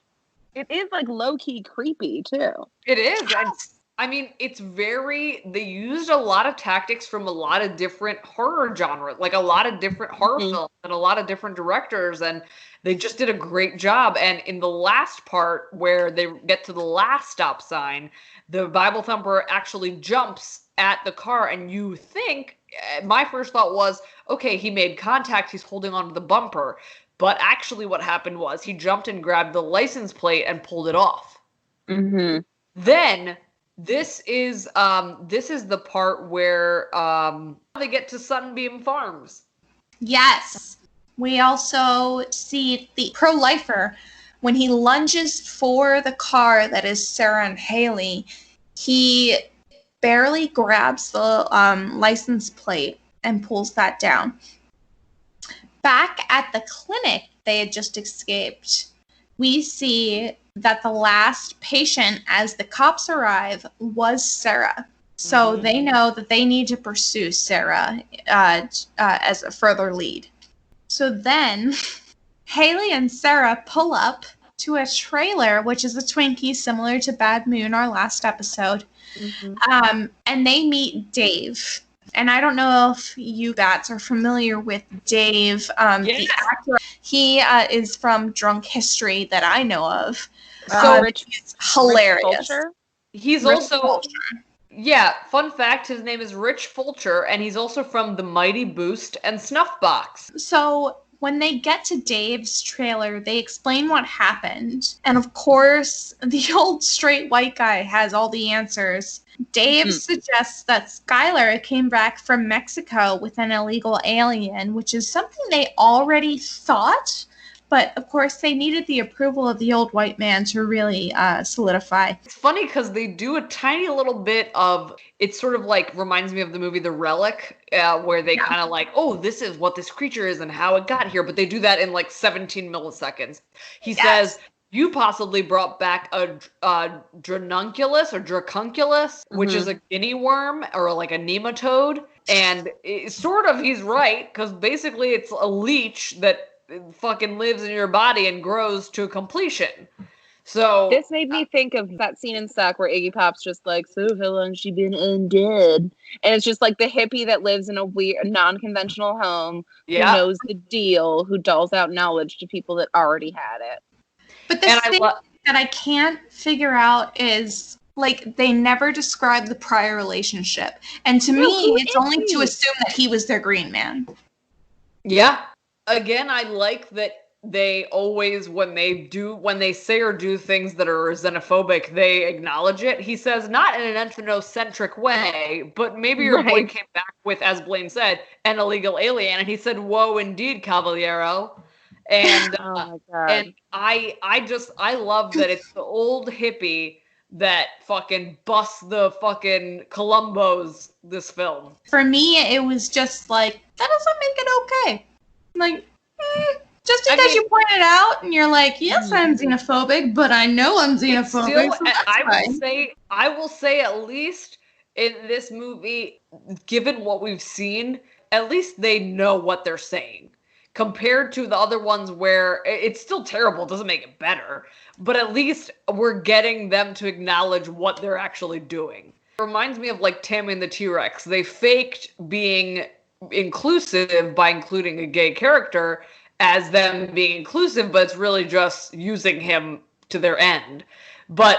It is like low-key creepy too. It is. And I mean, they used a lot of tactics from a lot of different horror genres, like a lot of different horror films and a lot of different directors, and they just did a great job. And in the last part where they get to the last stop sign, the Bible thumper actually jumps at the car, and you think, my first thought was, okay, he made contact, he's holding onto the bumper. But actually what happened was he jumped and grabbed the license plate and pulled it off. Mm-hmm. Then this is the part where they get to Sunbeam Farms. Yes. We also see the pro-lifer. When he lunges for the car that is Sarah and Haley, he barely grabs the license plate and pulls that down. Back at the clinic they had just escaped, we see that the last patient, as the cops arrive, was Sarah. So they know that they need to pursue Sarah as a further lead. So then Haley and Sarah pull up to a trailer, which is a Twinkie similar to Bad Moon, our last episode. And they meet Dave. And I don't know if you guys are familiar with Dave, the actor. He is from Drunk History that I know of. So he's hilarious. He's Rich also Fulcher. Yeah, fun fact, his name is Rich Fulcher, and he's also from The Mighty Boost and Snuffbox. So when they get to Dave's trailer, they explain what happened. And of course, the old straight white guy has all the answers. Dave suggests that Skylar came back from Mexico with an illegal alien, which is something they already thought. But of course, they needed the approval of the old white man to really solidify. It's funny because they do a tiny little bit of, it sort of like reminds me of the movie The Relic, where they kind of like, oh, this is what this creature is and how it got here. But they do that in like 17 milliseconds. He says, you possibly brought back a dranunculus or dracunculus, which is a guinea worm or like a nematode. And he's right, because basically it's a leech that fucking lives in your body and grows to completion. So this made me think of that scene in Suck where Iggy Pop's just like, so how long she been undead? And it's just like the hippie that lives in a weird, non-conventional home who knows the deal, who doles out knowledge to people that already had it. But the thing that I can't figure out is, like, they never describe the prior relationship. And to me, it's only to assume that he was their green man. Yeah. Again, I like that they always, when they say or do things that are xenophobic, they acknowledge it. He says, not in an ethnocentric way, but maybe your boy came back with, as Blaine said, an illegal alien. And he said, whoa, indeed, Caballero. And and I love that it's the old hippie that fucking busts the fucking Columbos this film. For me, it was just like, that doesn't make it okay. Like, just because you point it out and you're like, yes, I'm xenophobic, but I know I'm xenophobic. I will say at least in this movie, given what we've seen, at least they know what they're saying. Compared to the other ones where it's still terrible, it doesn't make it better, but at least we're getting them to acknowledge what they're actually doing. It reminds me of like Tammy and the T-Rex. They faked being inclusive by including a gay character as them being inclusive, but it's really just using him to their end. But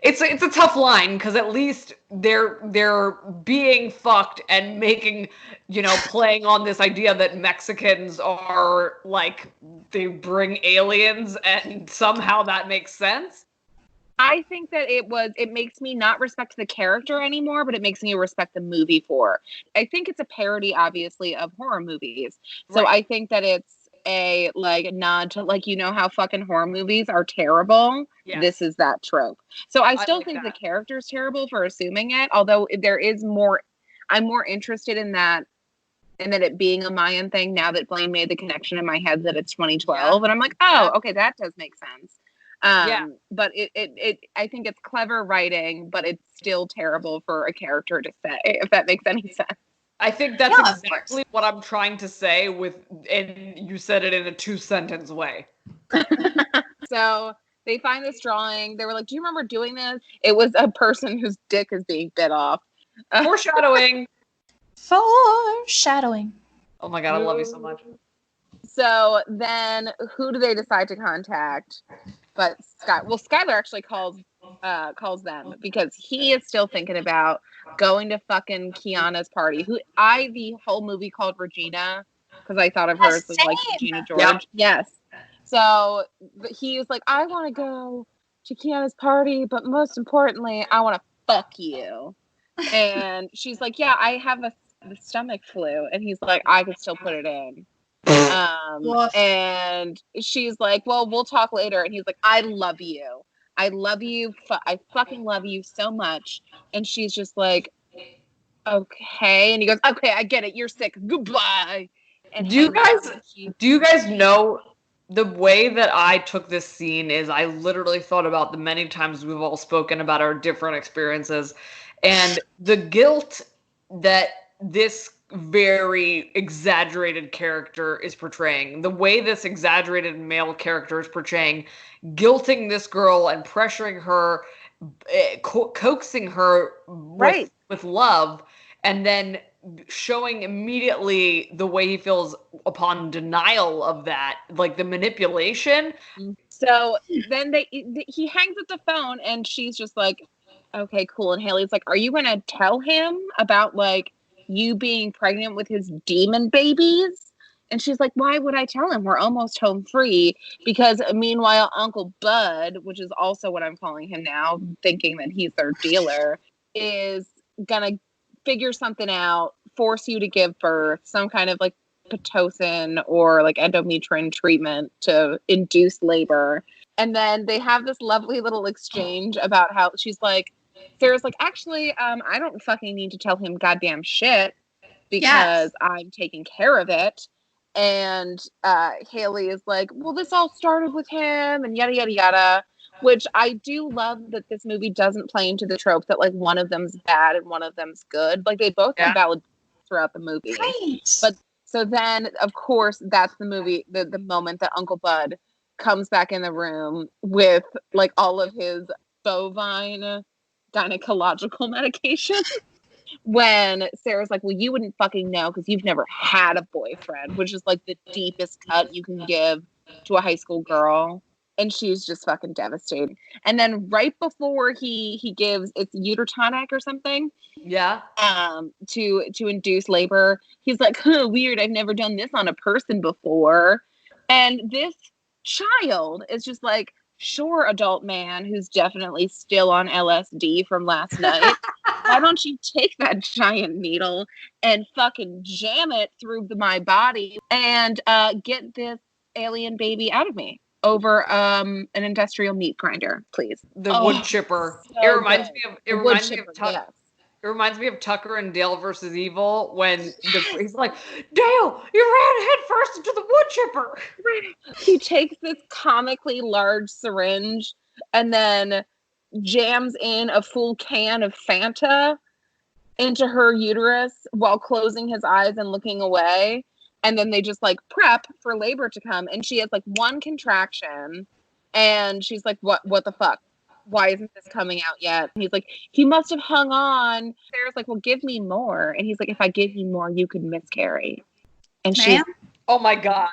it's a tough line because at least they're being fucked and making, playing on this idea that Mexicans are like, they bring aliens and somehow that makes sense. I think that it makes me not respect the character anymore, but it makes me respect the movie for. I think it's a parody, obviously, of horror movies. So I think that it's a like nod to, like, how fucking horror movies are terrible. Yes. This is that trope. So I still think the character's terrible for assuming it, although there is more. I'm more interested in that and that it being a Mayan thing now that Blaine made the connection in my head that it's 2012, and I'm like, oh, okay, that does make sense. But it I think it's clever writing, but it's still terrible for a character to say, if that makes any sense. I think that's exactly what I'm trying to say and you said it in a 2-sentence way. So they find this drawing. They were like, do you remember doing this? It was a person whose dick is being bit off. Foreshadowing. Foreshadowing. Oh my God, I love you so much. So then who do they decide to contact? But Skylar actually calls them because he is still thinking about going to fucking Kiana's party. The whole movie called Regina because I thought of her as like Regina George. Yep. Yes. So he was like, I want to go to Kiana's party, but most importantly, I want to fuck you. And she's like, yeah, I have the stomach flu. And he's like, I could still put it in. And she's like, well, we'll talk later. And he's like, I love you. I love you. I fucking love you so much. And she's just like, okay. And he goes, okay, I get it. You're sick. Goodbye. And do you guys know the way that I took this scene is I literally thought about the many times we've all spoken about our different experiences. And the guilt that this very exaggerated character is portraying, the way this exaggerated male character is portraying, guilting this girl and pressuring her, coaxing her with love, and then showing immediately the way he feels upon denial of that, like the manipulation. So then he hangs up the phone and she's just like, okay, cool. And Haley's like, are you going to tell him about like you being pregnant with his demon babies? And she's like, why would I tell him? We're almost home free. Because meanwhile, Uncle Bud, which is also what I'm calling him now, thinking that he's their dealer, is going to figure something out, force you to give birth, some kind of like Pitocin or like endometrium treatment to induce labor. And then they have this lovely little exchange about how she's like, Sarah's like, actually, I don't fucking need to tell him goddamn shit because I'm taking care of it. And Haley is like, well, this all started with him and yada, yada, yada. Which I do love that this movie doesn't play into the trope that like one of them's bad and one of them's good. Like they both have valid throughout the movie. Right. But so then, of course, that's the movie, the moment that Uncle Bud comes back in the room with like all of his bovine gynecological medication. When Sarah's like, well, you wouldn't fucking know because you've never had a boyfriend, which is like the deepest cut you can give to a high school girl. And she's just fucking devastating. And then right before he gives, it's Utertonic or something. Yeah. To induce labor. He's like, huh, weird. I've never done this on a person before. And this child is just like, sure, adult man who's definitely still on LSD from last night. Why don't you take that giant needle and fucking jam it through my body and get this alien baby out of me over an industrial meat grinder, please. The wood chipper. So it reminds me of Tucker and Dale versus Evil when he's like, Dale, you ran head first into the wood chipper. He takes this comically large syringe and then jams in a full can of Fanta into her uterus while closing his eyes and looking away. And then they just like prep for labor to come. And she has like one contraction and she's like, what the fuck? Why isn't this coming out yet? And he's like, he must have hung on. Sarah's like, well, give me more. And he's like, if I give you more, you could miscarry. And she's, oh my God.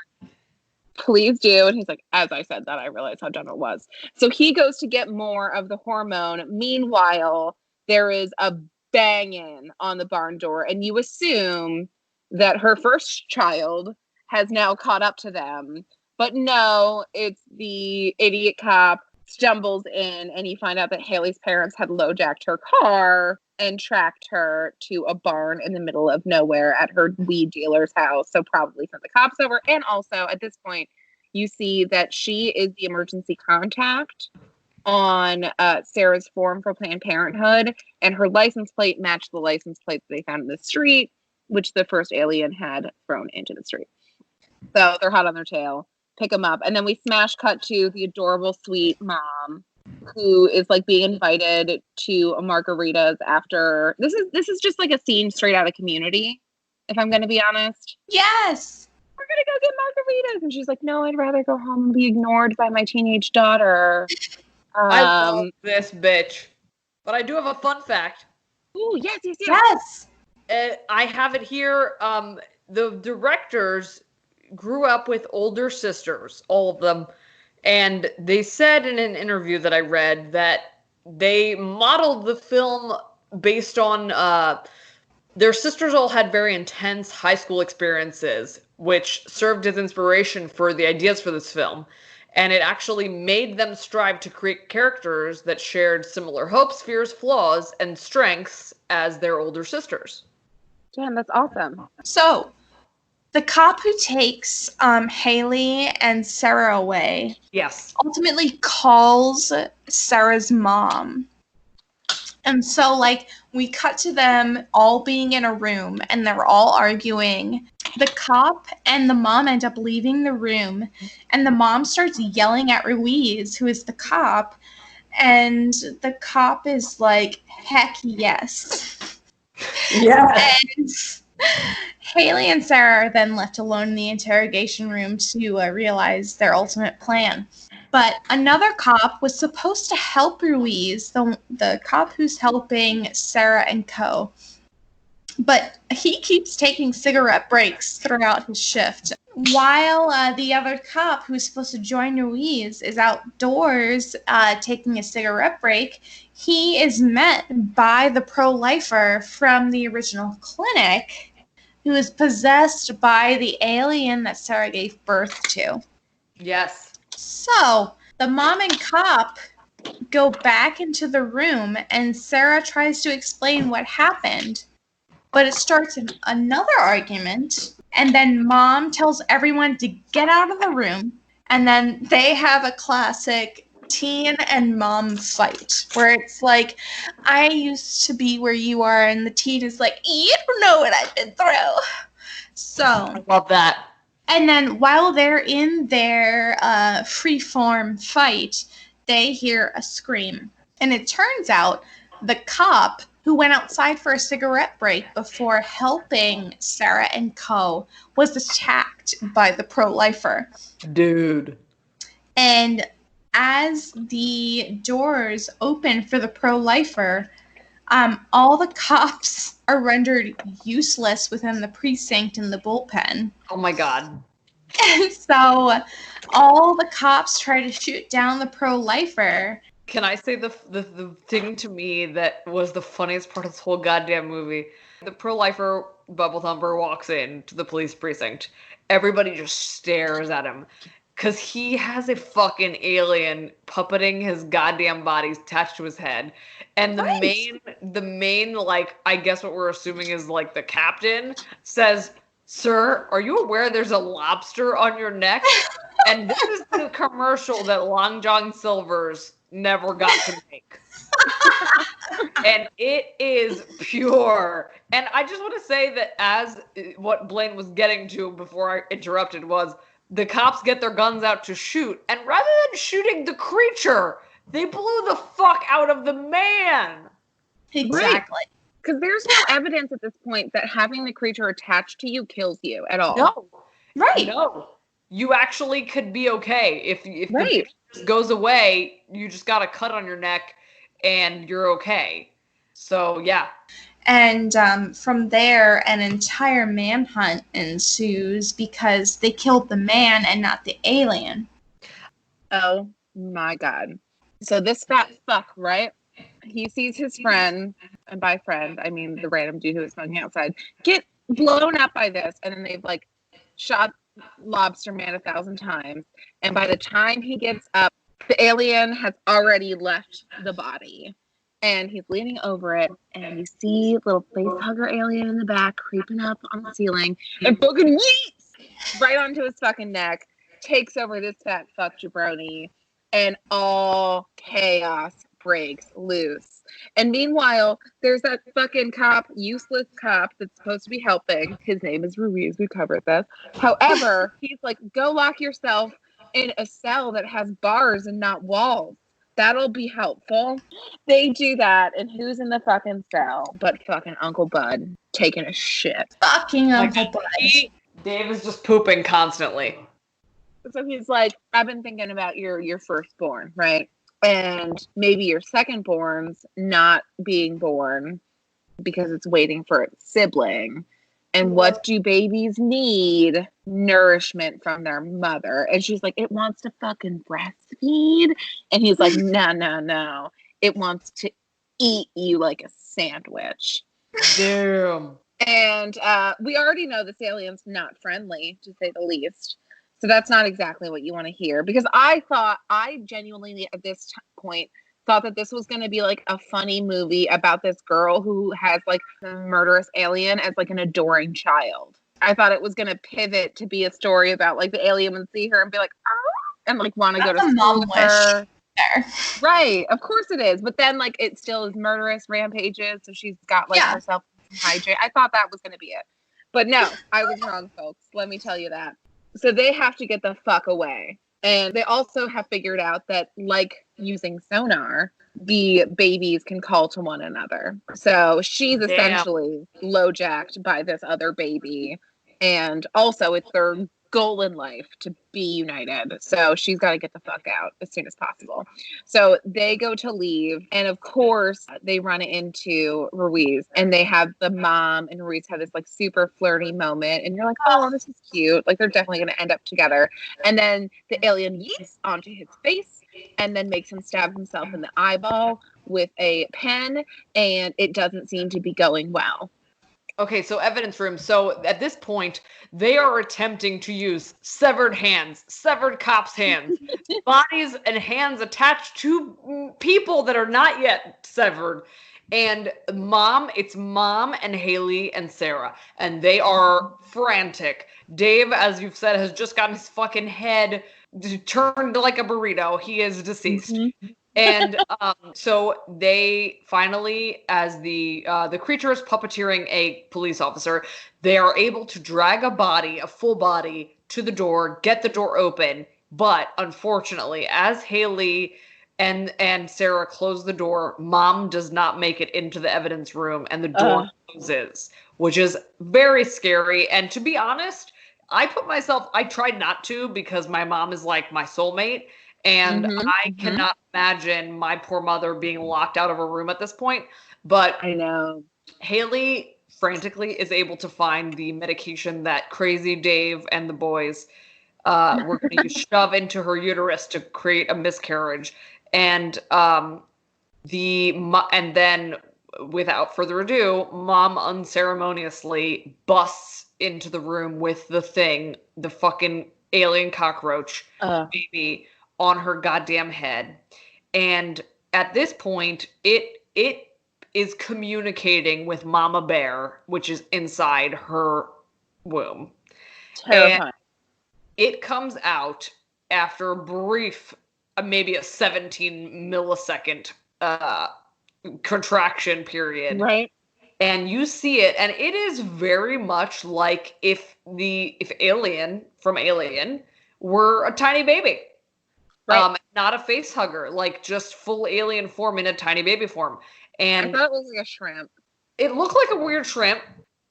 Please do. And he's like, as I said that, I realized how dumb it was. So he goes to get more of the hormone. Meanwhile, there is a banging on the barn door. And you assume that her first child has now caught up to them. But no, it's the idiot cop stumbles in and you find out that Haley's parents had low-jacked her car and tracked her to a barn in the middle of nowhere at her weed dealer's house. So probably sent the cops over. And also at this point, you see that she is the emergency contact on Sarah's form for Planned Parenthood. And her license plate matched the license plate that they found in the street, which the first alien had thrown into the street. So they're hot on their tail. Pick them up. And then we smash cut to the adorable, sweet mom who is like being invited to a margaritas after this is just like a scene straight out of Community, if I'm gonna be honest. Yes. We're gonna go get margaritas. And she's like, no, I'd rather go home and be ignored by my teenage daughter. I love this bitch. But I do have a fun fact. Ooh, yes. I have it here. The directors grew up with older sisters, all of them, and they said in an interview that I read that they modeled the film based on their sisters all had very intense high school experiences, which served as inspiration for the ideas for this film. And it actually made them strive to create characters that shared similar hopes, fears, flaws, and strengths as their older sisters. Damn, that's awesome. So, the cop who takes Haley and Sarah away, yes, ultimately calls Sarah's mom. And so, like, we cut to them all being in a room, and they're all arguing. The cop and the mom end up leaving the room, and the mom starts yelling at Ruiz, who is the cop, And the cop is like, heck yes. Yeah. And Haley and Sarah are then left alone in the interrogation room to realize their ultimate plan. But another cop was supposed to help Ruiz, the cop who's helping Sarah and Co. But he keeps taking cigarette breaks throughout his shift. While the other cop who's supposed to join Ruiz is outdoors taking a cigarette break, he is met by the pro-lifer from the original clinic who is possessed by the alien that Sarah gave birth to. Yes. So the mom and cop go back into the room and Sarah tries to explain what happened. But it starts another argument, and then mom tells everyone to get out of the room, and then they have a classic teen and mom fight where it's like, I used to be where you are, and the teen is like, you don't know what I've been through. So I love that. And then while they're in their free-form fight, they hear a scream. And it turns out the cop who went outside for a cigarette break before helping Sarah and Co. was attacked by the pro-lifer. Dude. And as the doors open for the pro-lifer, all the cops are rendered useless within the precinct and the bullpen. Oh my God. And so all the cops try to shoot down the pro-lifer. Can I say the thing to me that was the funniest part of this whole goddamn movie? The pro-lifer Bubble Thumper walks in to the police precinct. Everybody just stares at him because he has a fucking alien puppeting his goddamn body attached to his head. And the main, like, I guess what we're assuming is like the captain says, "Sir, are you aware there's a lobster on your neck?" And this is the commercial that Long John Silver's never got to make. And it is pure. And I just want to say that as what Blaine was getting to before I interrupted was the cops get their guns out to shoot. And rather than shooting the creature, they blew the fuck out of the man. Exactly. Because there's no evidence at this point that having the creature attached to you kills you at all. No. Right. No. You actually could be okay. If right. the just goes away, you just got a cut on your neck and you're okay. So, yeah. And from there, an entire manhunt ensues because they killed the man and not the alien. Oh my God. So this fat fuck, right? He sees his friend, and by friend, I mean the random dude who was smoking outside, get blown up by this. And then they've like shot Lobster Man 1,000 times. And by the time he gets up, the alien has already left the body. And he's leaning over it, and you see little face hugger alien in the back creeping up on the ceiling and fucking yeets right onto his fucking neck, takes over this fat fuck jabroni, and all chaos breaks loose. And meanwhile, there's that fucking cop, useless cop that's supposed to be helping. His name is Ruiz. We covered this. However, he's like, go lock yourself in a cell that has bars and not walls. That'll be helpful. They do that, and who's in the fucking cell but fucking Uncle Bud taking a shit? Fucking Uncle Bud. Dave is just pooping constantly. So he's like, I've been thinking about your firstborn, right? And maybe your secondborn's not being born because it's waiting for its sibling. And what do babies need? Nourishment from their mother. And she's like, it wants to fucking breastfeed. And he's like, no. It wants to eat you like a sandwich. Damn. And we already know this alien's not friendly, to say the least. So that's not exactly what you want to hear. Because I genuinely at this point thought that this was going to be like a funny movie about this girl who has like a murderous alien as like an adoring child. I thought it was going to pivot to be a story about like the alien would see her and be like, oh, and like want to go to school with her. There. Right. Of course it is. But then like it still is murderous rampages. So she's got like herself hydrate. I thought that was going to be it. But no, I was wrong, folks. Let me tell you that. So they have to get the fuck away. And they also have figured out that, like using sonar, the babies can call to one another. So she's essentially low-jacked by this other baby. And also it's their goal in life to be united. So she's got to get the fuck out as soon as possible. So they go to leave. And of course, they run into Ruiz. And they have the mom and Ruiz have this like super flirty moment. And you're like, oh, this is cute. Like they're definitely going to end up together. And then the alien yeets onto his face and then makes him stab himself in the eyeball with a pen. And it doesn't seem to be going well. Okay, so evidence room. So at this point, they are attempting to use severed hands, severed cops' hands, bodies and hands attached to people that are not yet severed. And it's Mom and Haley and Sarah. And they are frantic. Dave, as you've said, has just gotten his fucking head turned like a burrito. He is deceased. Mm-hmm. And so they finally, as the creature is puppeteering a police officer, they are able to drag a full body, to the door, get the door open. But unfortunately, as Haley and Sarah close the door, Mom does not make it into the evidence room, and the door closes, which is very scary. And to be honest, I tried not to because my mom is like my soulmate. And I cannot imagine my poor mother being locked out of a room at this point. But I know Haley frantically is able to find the medication that Crazy Dave and the boys were going to shove into her uterus to create a miscarriage. And then, without further ado, Mom unceremoniously busts into the room with the fucking alien cockroach baby on her goddamn head. And at this point, it is communicating with Mama Bear, which is inside her womb. Terrifying. And it comes out after a brief, maybe a 17 millisecond contraction period. Right. And you see it, and it is very much like if Alien from Alien were a tiny baby. Right. Not a face hugger, like just full alien form in a tiny baby form. And I thought it was like a shrimp. It looked like a weird shrimp.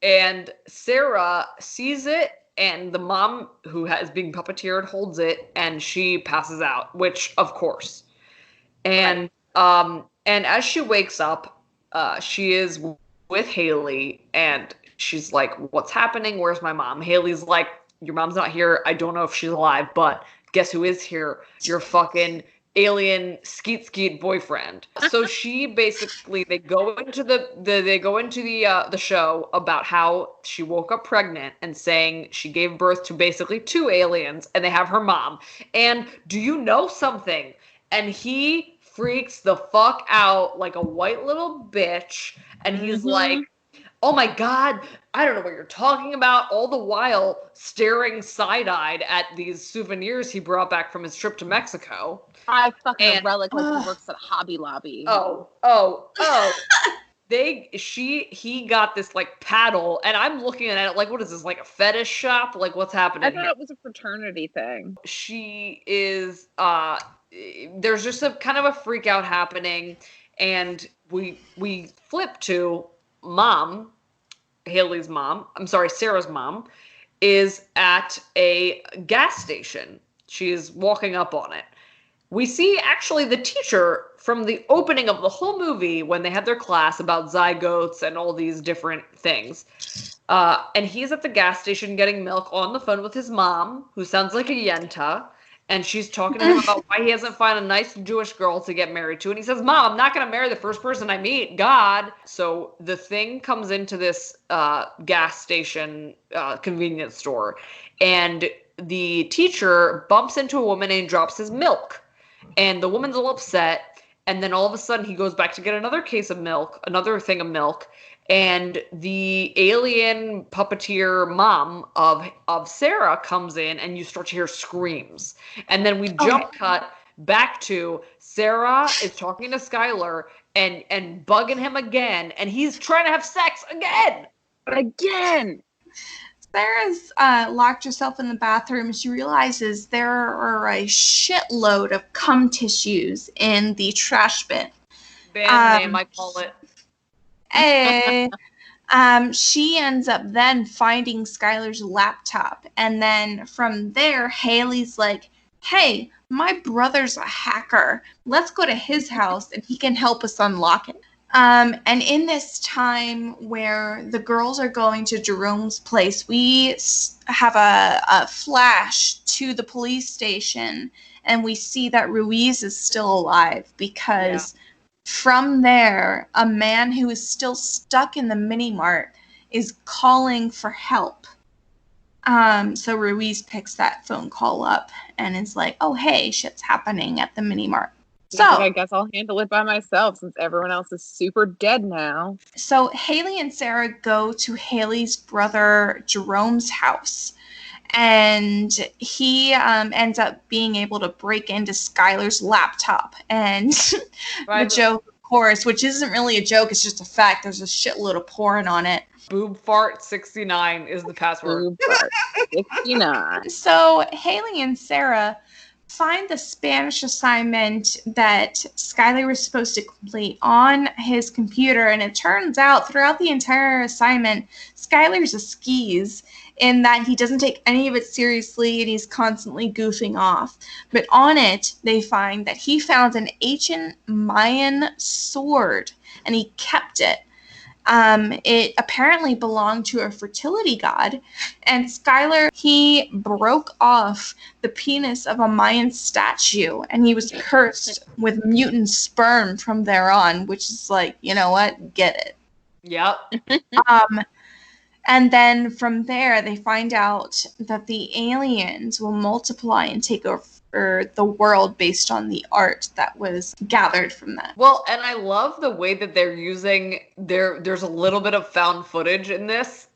And Sarah sees it, and the mom who is being puppeteered holds it, and she passes out, which of course. And and as she wakes up, she is with Haley, and she's like, "What's happening? Where's my mom?" Haley's like, "Your mom's not here. I don't know if she's alive, but guess who is here? Your fucking alien skeet boyfriend." So she basically, they go into the show about how she woke up pregnant and saying she gave birth to basically 2 aliens, and they have her mom. And do you know something? And he freaks the fuck out like a white little bitch, and he's like, "Oh my God, I don't know what you're talking about," all the while staring side-eyed at these souvenirs he brought back from his trip to Mexico. I fucking relic like he works at Hobby Lobby. He got this like paddle, and I'm looking at it like, what is this, like a fetish shop? Like, what's happening? I thought it was a fraternity thing. She is, there's just a kind of a freak out happening, and we flip to Mom, Haley's mom, Sarah's mom, is at a gas station. She is walking up on it. We see actually the teacher from the opening of the whole movie when they had their class about zygotes and all these different things. And he's at the gas station getting milk on the phone with his mom, who sounds like a yenta. And she's talking to him about why he hasn't found a nice Jewish girl to get married to. And he says, "Mom, I'm not going to marry the first person I meet. God." So the thing comes into this gas station convenience store. And the teacher bumps into a woman and drops his milk. And the woman's a little upset. And then all of a sudden he goes back to get another thing of milk. And the alien puppeteer mom of Sarah comes in, and you start to hear screams. And then we jump cut back to Sarah is talking to Skylar and bugging him again, and he's trying to have sex again. Again. Sarah's locked herself in the bathroom, she realizes there are a shitload of cum tissues in the trash bin. Band name, I call it. She ends up then finding Skylar's laptop. And then from there, Haley's like, hey, my brother's a hacker. Let's go to his house and he can help us unlock it. And in this time where the girls are going to Jerome's place, we have a flash to the police station, and we see that Ruiz is still alive because from there, a man who is still stuck in the mini-mart is calling for help. So Ruiz picks that phone call up and is like, oh, hey, shit's happening at the mini-mart. So I guess I'll handle it by myself since everyone else is super dead now. So Haley and Sarah go to Haley's brother Jerome's house, and he ends up being able to break into Skylar's laptop. And the joke, of course, which isn't really a joke, it's just a fact, there's a shitload of porn on it. Boob fart 69 is the password. Boob fart 69. So Haley and Sarah find the Spanish assignment that Skylar was supposed to complete on his computer, and it turns out throughout the entire assignment, Skylar's a skis in that he doesn't take any of it seriously and he's constantly goofing off. But on it, they find that he found an ancient Mayan sword and he kept it. It apparently belonged to a fertility god, and Skylar, he broke off the penis of a Mayan statue, and he was cursed with mutant sperm from there on, which is like, you know what? Get it. Yep. And then from there, they find out that the aliens will multiply and take over the world based on the art that was gathered from that. Well, and I love the way that they're using there's a little bit of found footage in this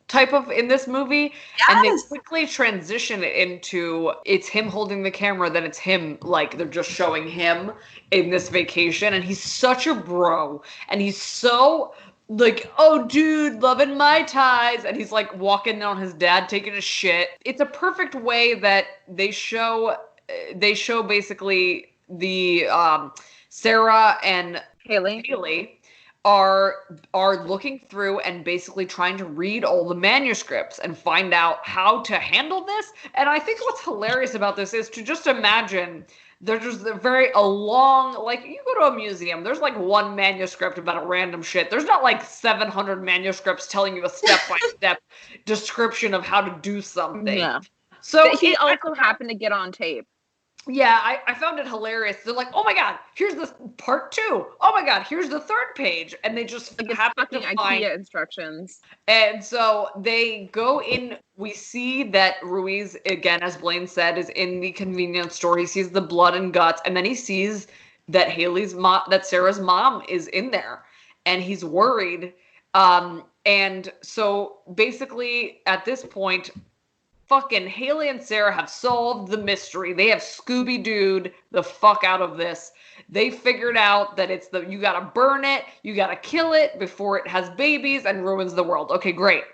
movie. Yes. And they quickly transition it into it's him holding the camera, then it's him, like they're just showing him in this vacation, and he's such a bro, and he's so like, oh dude, loving my ties, and he's like walking on his dad taking a shit. It's a perfect way that they show basically the Sarah and Haley are looking through and basically trying to read all the manuscripts and find out how to handle this. And I think what's hilarious about this is to just imagine there's just a long, like, you go to a museum, there's like one manuscript about a random shit. There's not like 700 manuscripts telling you a step-by-step description of how to do something. Yeah. So but he also happened to get on tape. Yeah, I found it hilarious. They're like, oh my god, here's the part 2. Oh my god, here's the 3rd page. And they just like happen to find IKEA instructions. And so they go in. We see that Ruiz, again, as Blaine said, is in the convenience store. He sees the blood and guts, and then he sees that Sarah's mom is in there, and he's worried. And so basically at this point, fucking Haley and Sarah have solved the mystery. They have Scooby-Doo'd the fuck out of this. They figured out that you gotta burn it, you gotta kill it before it has babies and ruins the world. Okay, great.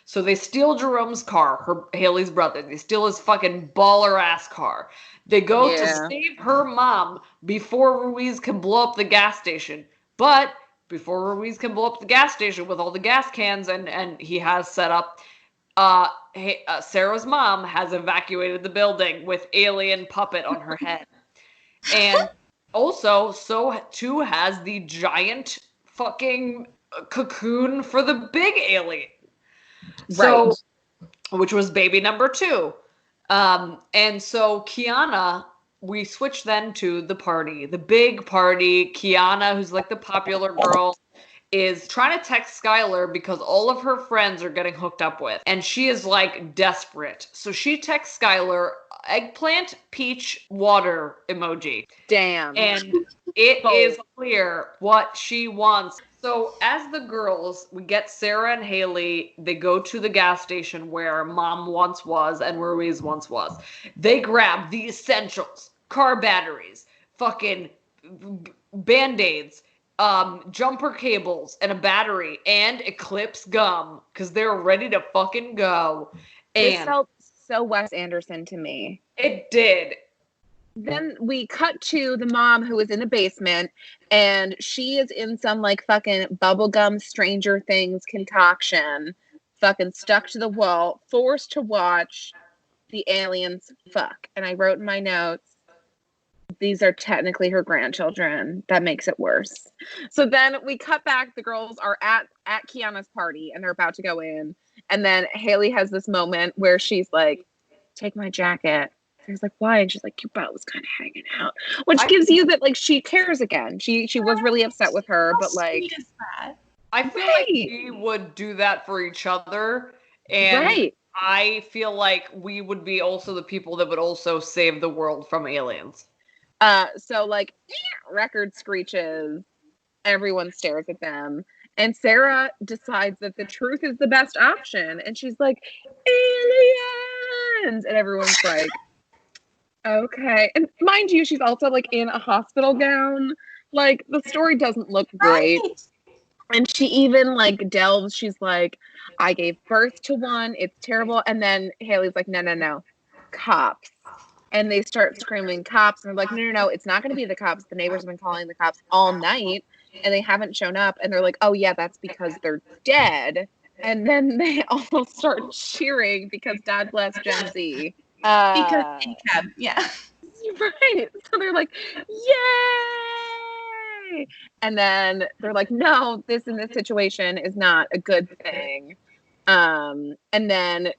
So they steal Jerome's car, Haley's brother. They steal his fucking baller-ass car. They go to save her mom before Ruiz can blow up the gas station. But before Ruiz can blow up the gas station with all the gas cans and he has set up, Sarah's mom has evacuated the building with alien puppet on her head. And also, so too has the giant fucking cocoon for the big alien. So, which was baby number 2. And so Kiana, we switch then to the party, the big party. Kiana, who's like the popular girl, is trying to text Skylar because all of her friends are getting hooked up with. And she is like desperate. So she texts Skylar eggplant, peach, water emoji. Damn. And it is clear what she wants. So as the girls, we get Sarah and Haley, they go to the gas station where Mom once was and Ruiz once was. They grab the essentials, car batteries, fucking Band-Aids, jumper cables and a battery and Eclipse gum because they're ready to fucking go. This And felt so Wes Anderson to me. it did. Then we cut to the mom who is in the basement, and she is in some like fucking bubblegum Stranger Things concoction, fucking stuck to the wall, forced to watch the aliens fuck. And I wrote in my notes, these are technically her grandchildren. That makes it worse. So then we cut back. The girls are at Kiana's party and they're about to go in. And then Haley has this moment where she's like, take my jacket. And he's like, why? And she's like, your butt was kind of hanging out. Which gives you that like she cares again. She was really upset with her, but like, I feel like we would do that for each other. And I feel like we would be also the people that would also save the world from aliens. So like record screeches, everyone stares at them, and Sarah decides that the truth is the best option, and she's like, aliens, and everyone's like, okay. And mind you, she's also like in a hospital gown. Like the story doesn't look great. Right. And she even like delves, she's like, I gave birth to one, it's terrible. And then Haley's like, no, cops. And they start screaming cops, and they're like, no, it's not going to be the cops. The neighbors have been calling the cops all night, and they haven't shown up. And they're like, oh, yeah, that's because they're dead. And then they all start cheering because God bless Gen Z. Because yeah. Right. So they're like, yay! And then they're like, no, this in this situation is not a good thing. And then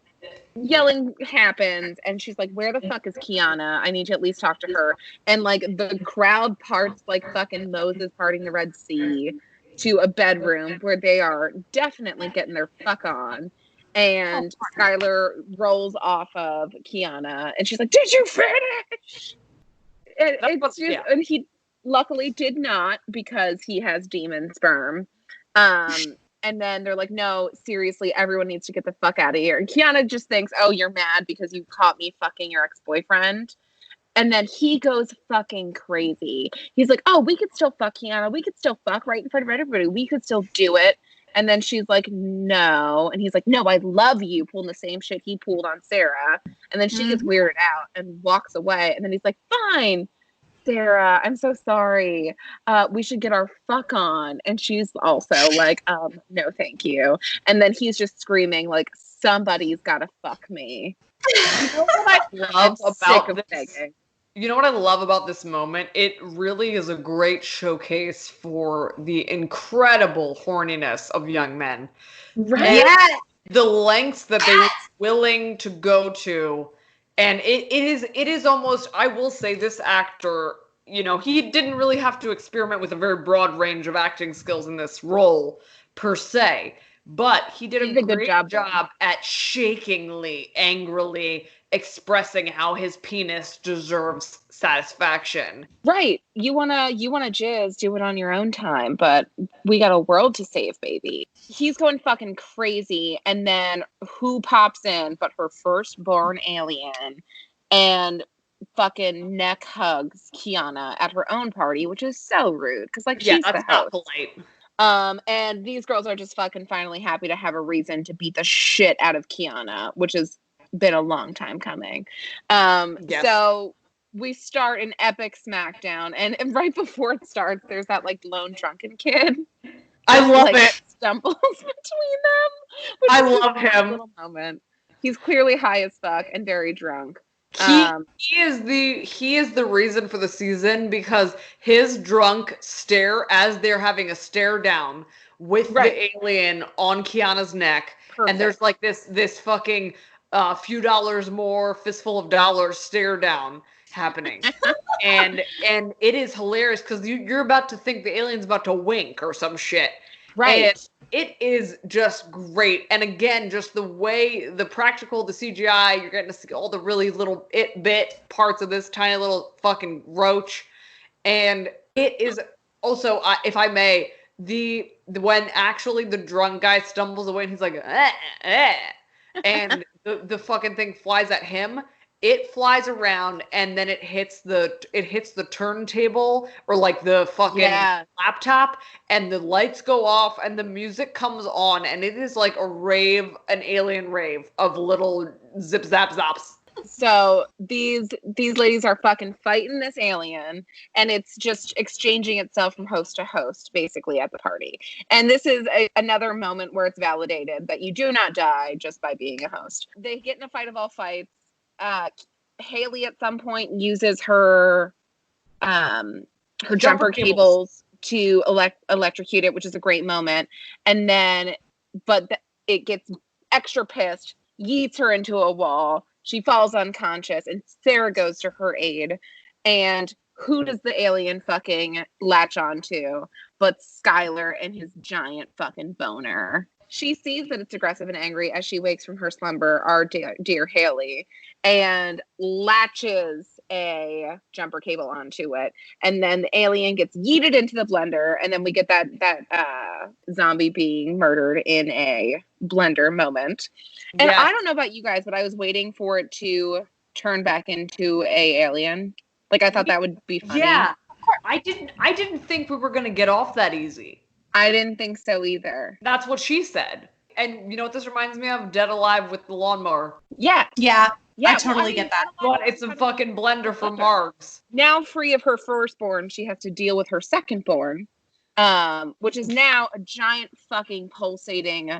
yelling happens, and she's like, where the fuck is Kiana? I need to at least talk to her. And like the crowd parts like fucking Moses parting the Red Sea to a bedroom where they are definitely getting their fuck on. And Skylar rolls off of Kiana, and she's like, did you finish? And he luckily did not, because he has demon sperm. And then they're like, no, seriously, everyone needs to get the fuck out of here. And Kiana just thinks, oh, you're mad because you caught me fucking your ex-boyfriend. And then he goes fucking crazy. He's like, oh, we could still fuck Kiana. We could still fuck right in front of everybody. We could still do it. And then she's like, no. And he's like, no, I love you, pulling the same shit he pulled on Sarah. And then she gets weirded out and walks away. And then he's like, fine, Sarah, I'm so sorry. We should get our fuck on. And she's also like, no, thank you. And then he's just screaming like, somebody's gotta fuck me. You know what I love about this? You know what I love about this moment? It really is a great showcase for the incredible horniness of young men. Right. Yeah. The lengths that they were willing to go to. And it is almost, I will say, this actor, you know, he didn't really have to experiment with a very broad range of acting skills in this role, per se. But he did a great job at shakingly, angrily expressing how his penis deserves satisfaction. Right. You wanna jizz, do it on your own time, but we got a world to save, baby. He's going fucking crazy, and then who pops in but her firstborn alien, and fucking neck hugs Kiana at her own party, which is so rude, because like she's the host. Not polite. And these girls are just fucking finally happy to have a reason to beat the shit out of Kiana, which has been a long time coming. Yes. So we start an epic smackdown, and right before it starts, there's that like lone drunken kid. I love it. Stumbles between them. I love him. Little moment. He's clearly high as fuck and very drunk. He is the reason for the season, because his drunk stare as they're having a stare down with the alien on Kiana's neck. Perfect. And there's like this fucking few dollars more, fistful of dollars stare down happening. and it is hilarious because you're about to think the alien's about to wink or some shit. Right. And it is just great. And again, just the way, the practical, the CGI, you're getting to see all the really little bit parts of this tiny little fucking roach. And it is also, if I may, when actually the drunk guy stumbles away and he's like, and the fucking thing flies at him. it flies around and then it hits the turntable or like the fucking laptop, and the lights go off and the music comes on, and it is like an alien rave of little zip zap zaps. So these ladies are fucking fighting this alien, and it's just exchanging itself from host to host, basically, at the party. And this is another moment where it's validated that you do not die just by being a host. They get in a fight of all fights. Haley at some point uses her jumper cables to electrocute it, which is a great moment. And then, it gets extra pissed, yeets her into a wall. She falls unconscious, and Sarah goes to her aid. And who does the alien fucking latch onto but Skylar and his giant fucking boner? She sees that it's aggressive and angry as she wakes from her slumber, our dear Haley, and latches a jumper cable onto it. And then the alien gets yeeted into the blender, and then we get that zombie being murdered in a blender moment. And I don't know about you guys, but I was waiting for it to turn back into a alien. Like, I thought that would be funny. Yeah. I didn't think we were going to get off that easy. I didn't think so either. That's what she said. And you know what this reminds me of? Dead Alive with the lawnmower. Yeah. I totally get that. But it's a fucking blender for margs. Now free of her firstborn, she has to deal with her secondborn, which is now a giant fucking pulsating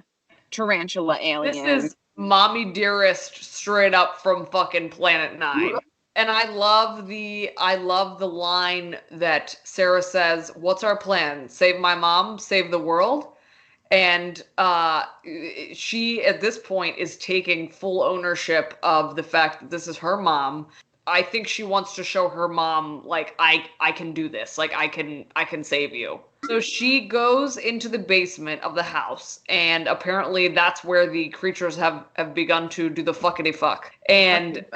tarantula alien. This is Mommy Dearest straight up from fucking Planet 9. And I love the line that Sarah says, "What's our plan? Save my mom, save the world?" And she, at this point, is taking full ownership of the fact that this is her mom. I think she wants to show her mom, like, I can do this. Like, I can save you. So she goes into the basement of the house, and apparently that's where the creatures have begun to do the fuckity fuck. And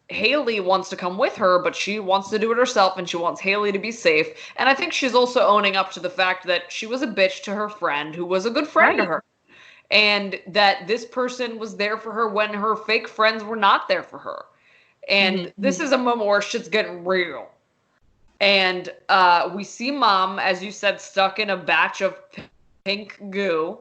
Haley wants to come with her, but she wants to do it herself, and she wants Haley to be safe. And I think she's also owning up to the fact that she was a bitch to her friend, who was a good friend to her. And that this person was there for her when her fake friends were not there for her. And this is a moment where shit's getting real. And we see Mom, as you said, stuck in a batch of pink goo.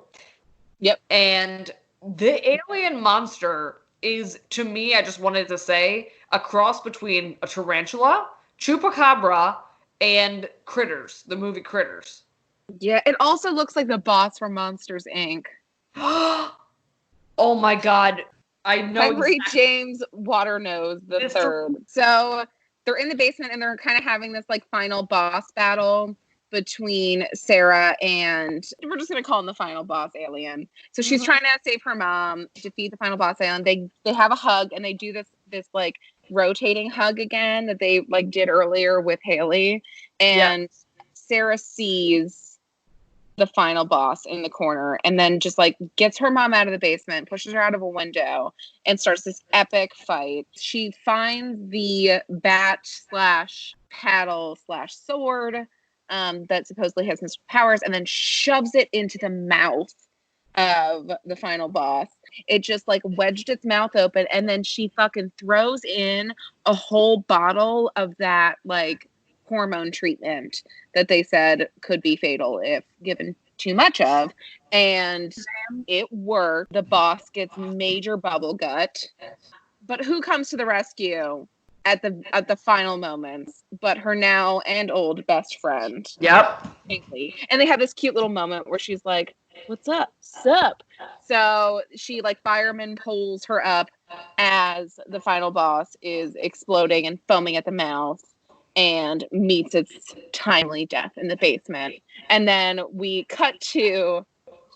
Yep. And the alien monster is, to me, I just wanted to say, a cross between a tarantula, chupacabra, and Critters, the movie Critters. Yeah, it also looks like the boss from Monsters, Inc. Oh my God. I know. Henry James Waternose the third. So they're in the basement, and they're kind of having this like final boss battle between Sarah and, we're just going to call him the final boss alien. So she's trying to save her mom, defeat the final boss alien. They have a hug, and they do this like rotating hug again that they like did earlier with Haley. And Sarah sees the final boss in the corner, and then just like gets her mom out of the basement, pushes her out of a window, and starts this epic fight. She finds the bat / paddle / sword that supposedly has mystical powers, and then shoves it into the mouth of the final boss. It just like wedged its mouth open, and then she fucking throws in a whole bottle of that like hormone treatment that they said could be fatal if given too much of, and it worked. The boss gets major bubble gut, but who comes to the rescue at the final moments but her now and old best friend? Yep. Pinkley. And they have this cute little moment where she's like, "What's up? Sup?" So she like fireman pulls her up as the final boss is exploding and foaming at the mouth, and meets its timely death in the basement. And then we cut to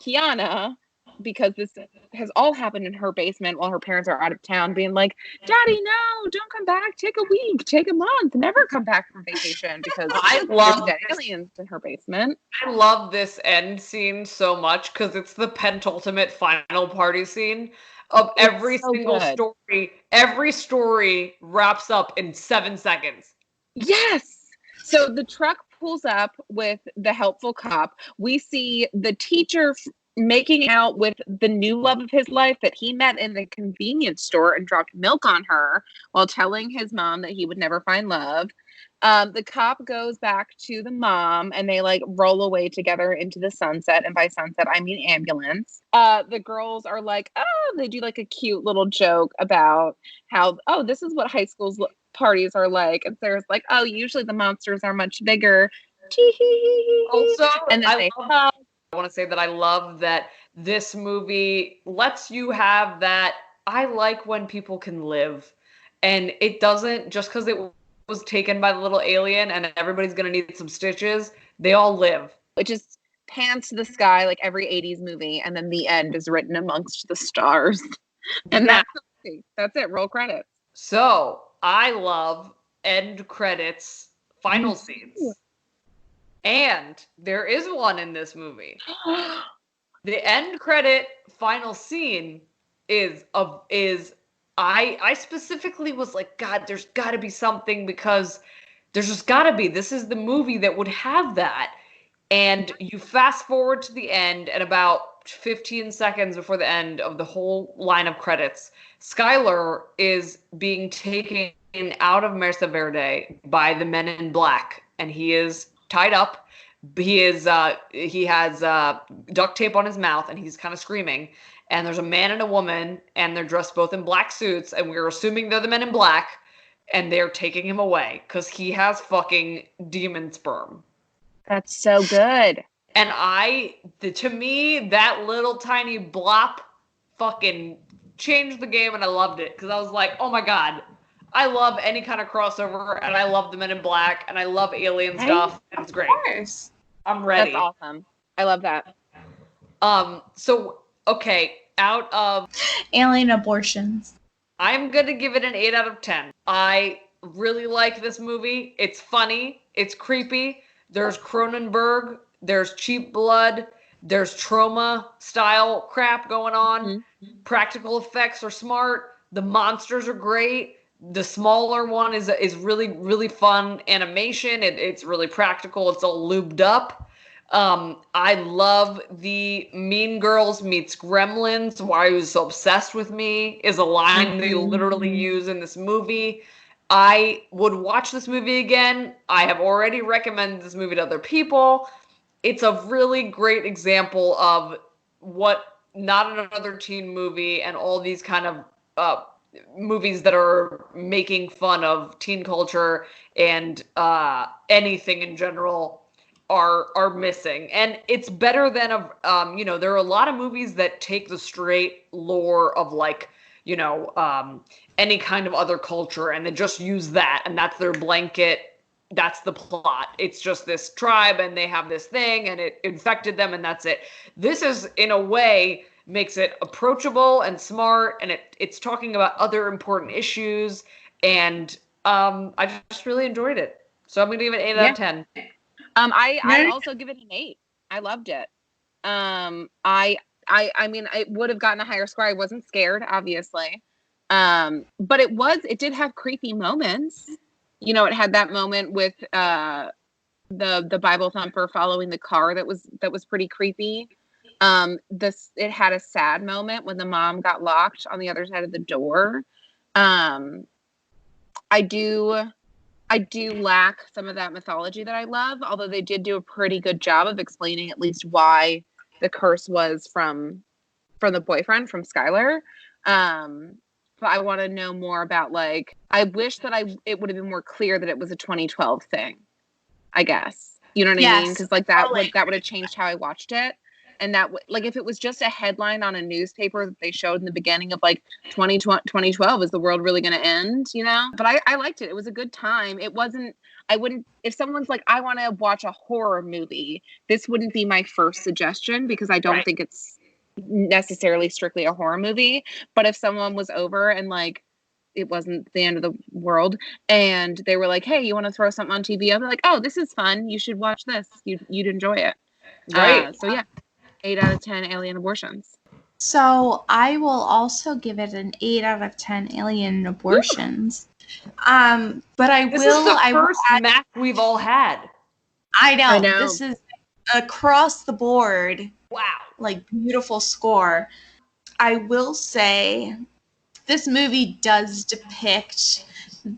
Kiana, because this has all happened in her basement while her parents are out of town, being like, "Daddy, no, don't come back. Take a week, take a month, never come back from vacation," because I love there's aliens in her basement. I love this end scene so much because it's the penultimate final party scene of every single story. Every story wraps up in 7 seconds. Yes. So the truck pulls up with the helpful cop. We see the teacher making out with the new love of his life that he met in the convenience store and dropped milk on her while telling his mom that he would never find love. The cop goes back to the mom and they like roll away together into the sunset. And by sunset, I mean ambulance. The girls are like, oh, they do like a cute little joke about how, oh, this is what high school's parties are like. And Sarah's like, oh, usually the monsters are much bigger. Also, and then they hug. I want to say that I love that this movie lets you have that. I like when people can live, and it doesn't just because it was taken by the little alien and everybody's gonna need some stitches. They all live. It just pans to the sky like every 80s movie, and then the end is written amongst the stars. And that's it. Roll credits. So I love end credits, final scenes. And there is one in this movie. The end credit final scene is I specifically was like, God, there's got to be something, because there's just got to be. This is the movie that would have that. And you fast forward to the end, and about 15 seconds before the end of the whole line of credits, Skylar is being taken out of Mesa Verde by the men in black, and he is tied up. He has duct tape on his mouth, and he's kind of screaming. And there's a man and a woman, and they're dressed both in black suits, and we're assuming they're the men in black, and they're taking him away because he has fucking demon sperm. That's so good. And to me, that little tiny blop fucking changed the game, and I loved it because I was like, oh my God, I love any kind of crossover, and I love the Men in Black, and I love alien stuff, and it's great. Of course. I'm ready. That's awesome. I love that. So, okay, out of alien abortions, I'm going to give it an 8 out of 10. I really like this movie. It's funny. It's creepy. There's Cronenberg. There's cheap blood. There's trauma-style crap going on. Mm-hmm. Practical effects are smart. The monsters are great. The smaller one is really, really fun animation. It's really practical. It's all lubed up. I love the Mean Girls meets Gremlins. Why he was so obsessed with me is a line they literally use in this movie. I would watch this movie again. I have already recommended this movie to other people. It's a really great example of what Not Another Teen Movie and all these kind of movies that are making fun of teen culture and anything in general are missing. And it's better than there are a lot of movies that take the straight lore of any kind of other culture and they just use that, and that's their blanket, that's the plot. It's just this tribe and they have this thing and it infected them and that's it. This is, in a way, makes it approachable and smart, and it's talking about other important issues, and I just really enjoyed it. So I'm going to give it 8 out of 10. I also give it an 8. I loved it. I mean, I would have gotten a higher score. I wasn't scared, obviously. But it did have creepy moments. It had that moment with the Bible thumper following the car that was pretty creepy. It had a sad moment when the mom got locked on the other side of the door. I do lack some of that mythology that I love, although they did do a pretty good job of explaining at least why the curse was from the boyfriend, from Skylar. But I want to know more about, I wish that it would have been more clear that it was a 2012 thing, I guess. You know what I mean? Because that would have changed how I watched it. And that, if it was just a headline on a newspaper that they showed in the beginning of 2012, is the world really going to end? But I liked it. It was a good time. It wasn't, if someone's like, I want to watch a horror movie, this wouldn't be my first suggestion because I don't think it's necessarily strictly a horror movie. But if someone was over and it wasn't the end of the world and they were like, hey, you want to throw something on TV? I'd be like, oh, this is fun. You should watch this. You'd enjoy it. Right. So yeah. 8 out of 10 alien abortions. So I will also give it an 8 out of 10 alien abortions. But this is the first match we've all had. I know. This is across the board. Wow. Like, beautiful score. I will say this movie does depict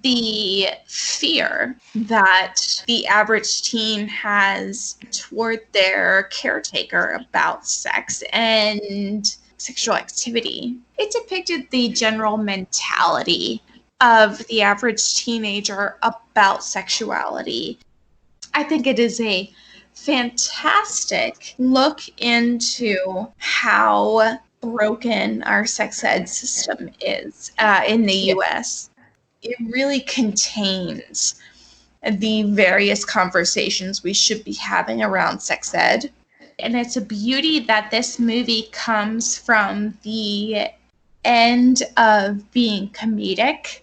the fear that the average teen has toward their caretaker about sex and sexual activity. It depicted the general mentality of the average teenager about sexuality. I think it is a fantastic look into how broken our sex ed system is in the US. It really contains the various conversations we should be having around sex ed. And it's a beauty that this movie comes from the end of being comedic,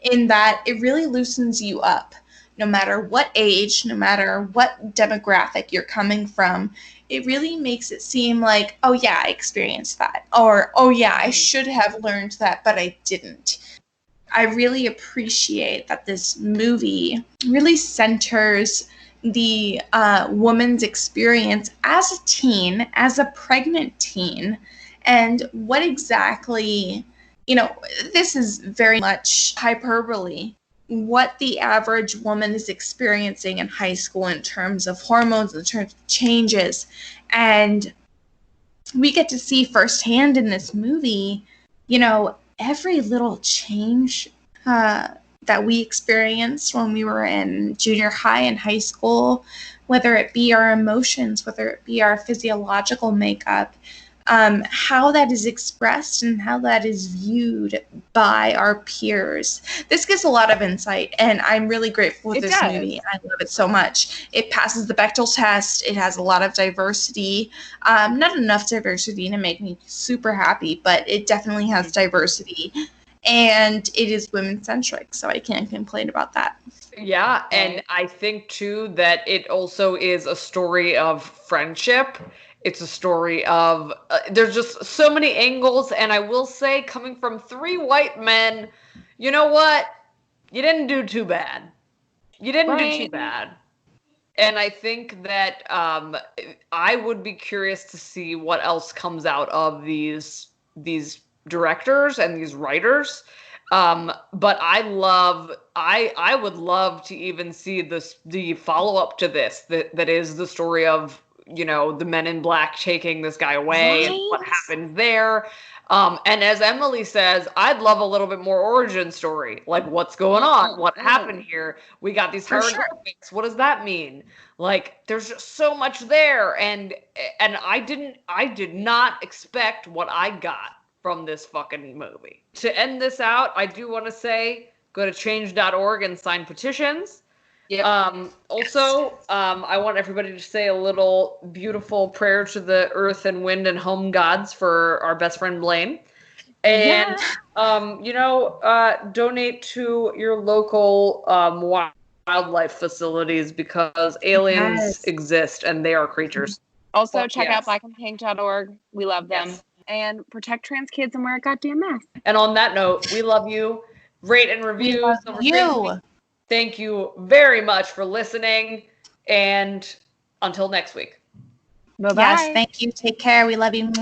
in that it really loosens you up. No matter what age, no matter what demographic you're coming from, it really makes it seem like, oh yeah, I experienced that. Or, oh yeah, I should have learned that, but I didn't. I really appreciate that this movie really centers the woman's experience as a teen, as a pregnant teen, and what exactly, this is very much hyperbole, what the average woman is experiencing in high school in terms of hormones, in terms of changes. And we get to see firsthand in this movie, every little change that we experienced when we were in junior high and high school, whether it be our emotions, whether it be our physiological makeup, how that is expressed and how that is viewed by our peers. This gives a lot of insight, and I'm really grateful for this movie. I love it so much. It passes the Bechdel test. It has a lot of diversity. Not enough diversity to make me super happy, but it definitely has diversity. And it is women-centric, so I can't complain about that. Yeah, and I think, too, that it also is a story of friendship. It's a story of, there's just so many angles, and I will say, coming from 3 white men, you know what? You didn't do too bad. You didn't do too bad. And I think that I would be curious to see what else comes out of these directors and these writers. But I would love to even see the follow-up to this, that is the story of, the Men in Black taking this guy away and what happened there. And as Emily says, I'd love a little bit more origin story. Like, what's going on? What happened here? We got these hieroglyphics. What does that mean? Like, there's just so much there. And I did not expect what I got from this fucking movie. To end this out, I do want to say, go to change.org and sign petitions. Yep. Also, I want everybody to say a little beautiful prayer to the earth and wind and home gods for our best friend Blaine. And, donate to your local wildlife facilities, because aliens exist and they are creatures. Also, check out blackandpink.org. We love them. Yes. And protect trans kids and wear a goddamn mask. And on that note, we love you. Rate and review. We love you. Thank you very much for listening, and until next week. Bye-bye. Yes, thank you. Take care. We love you.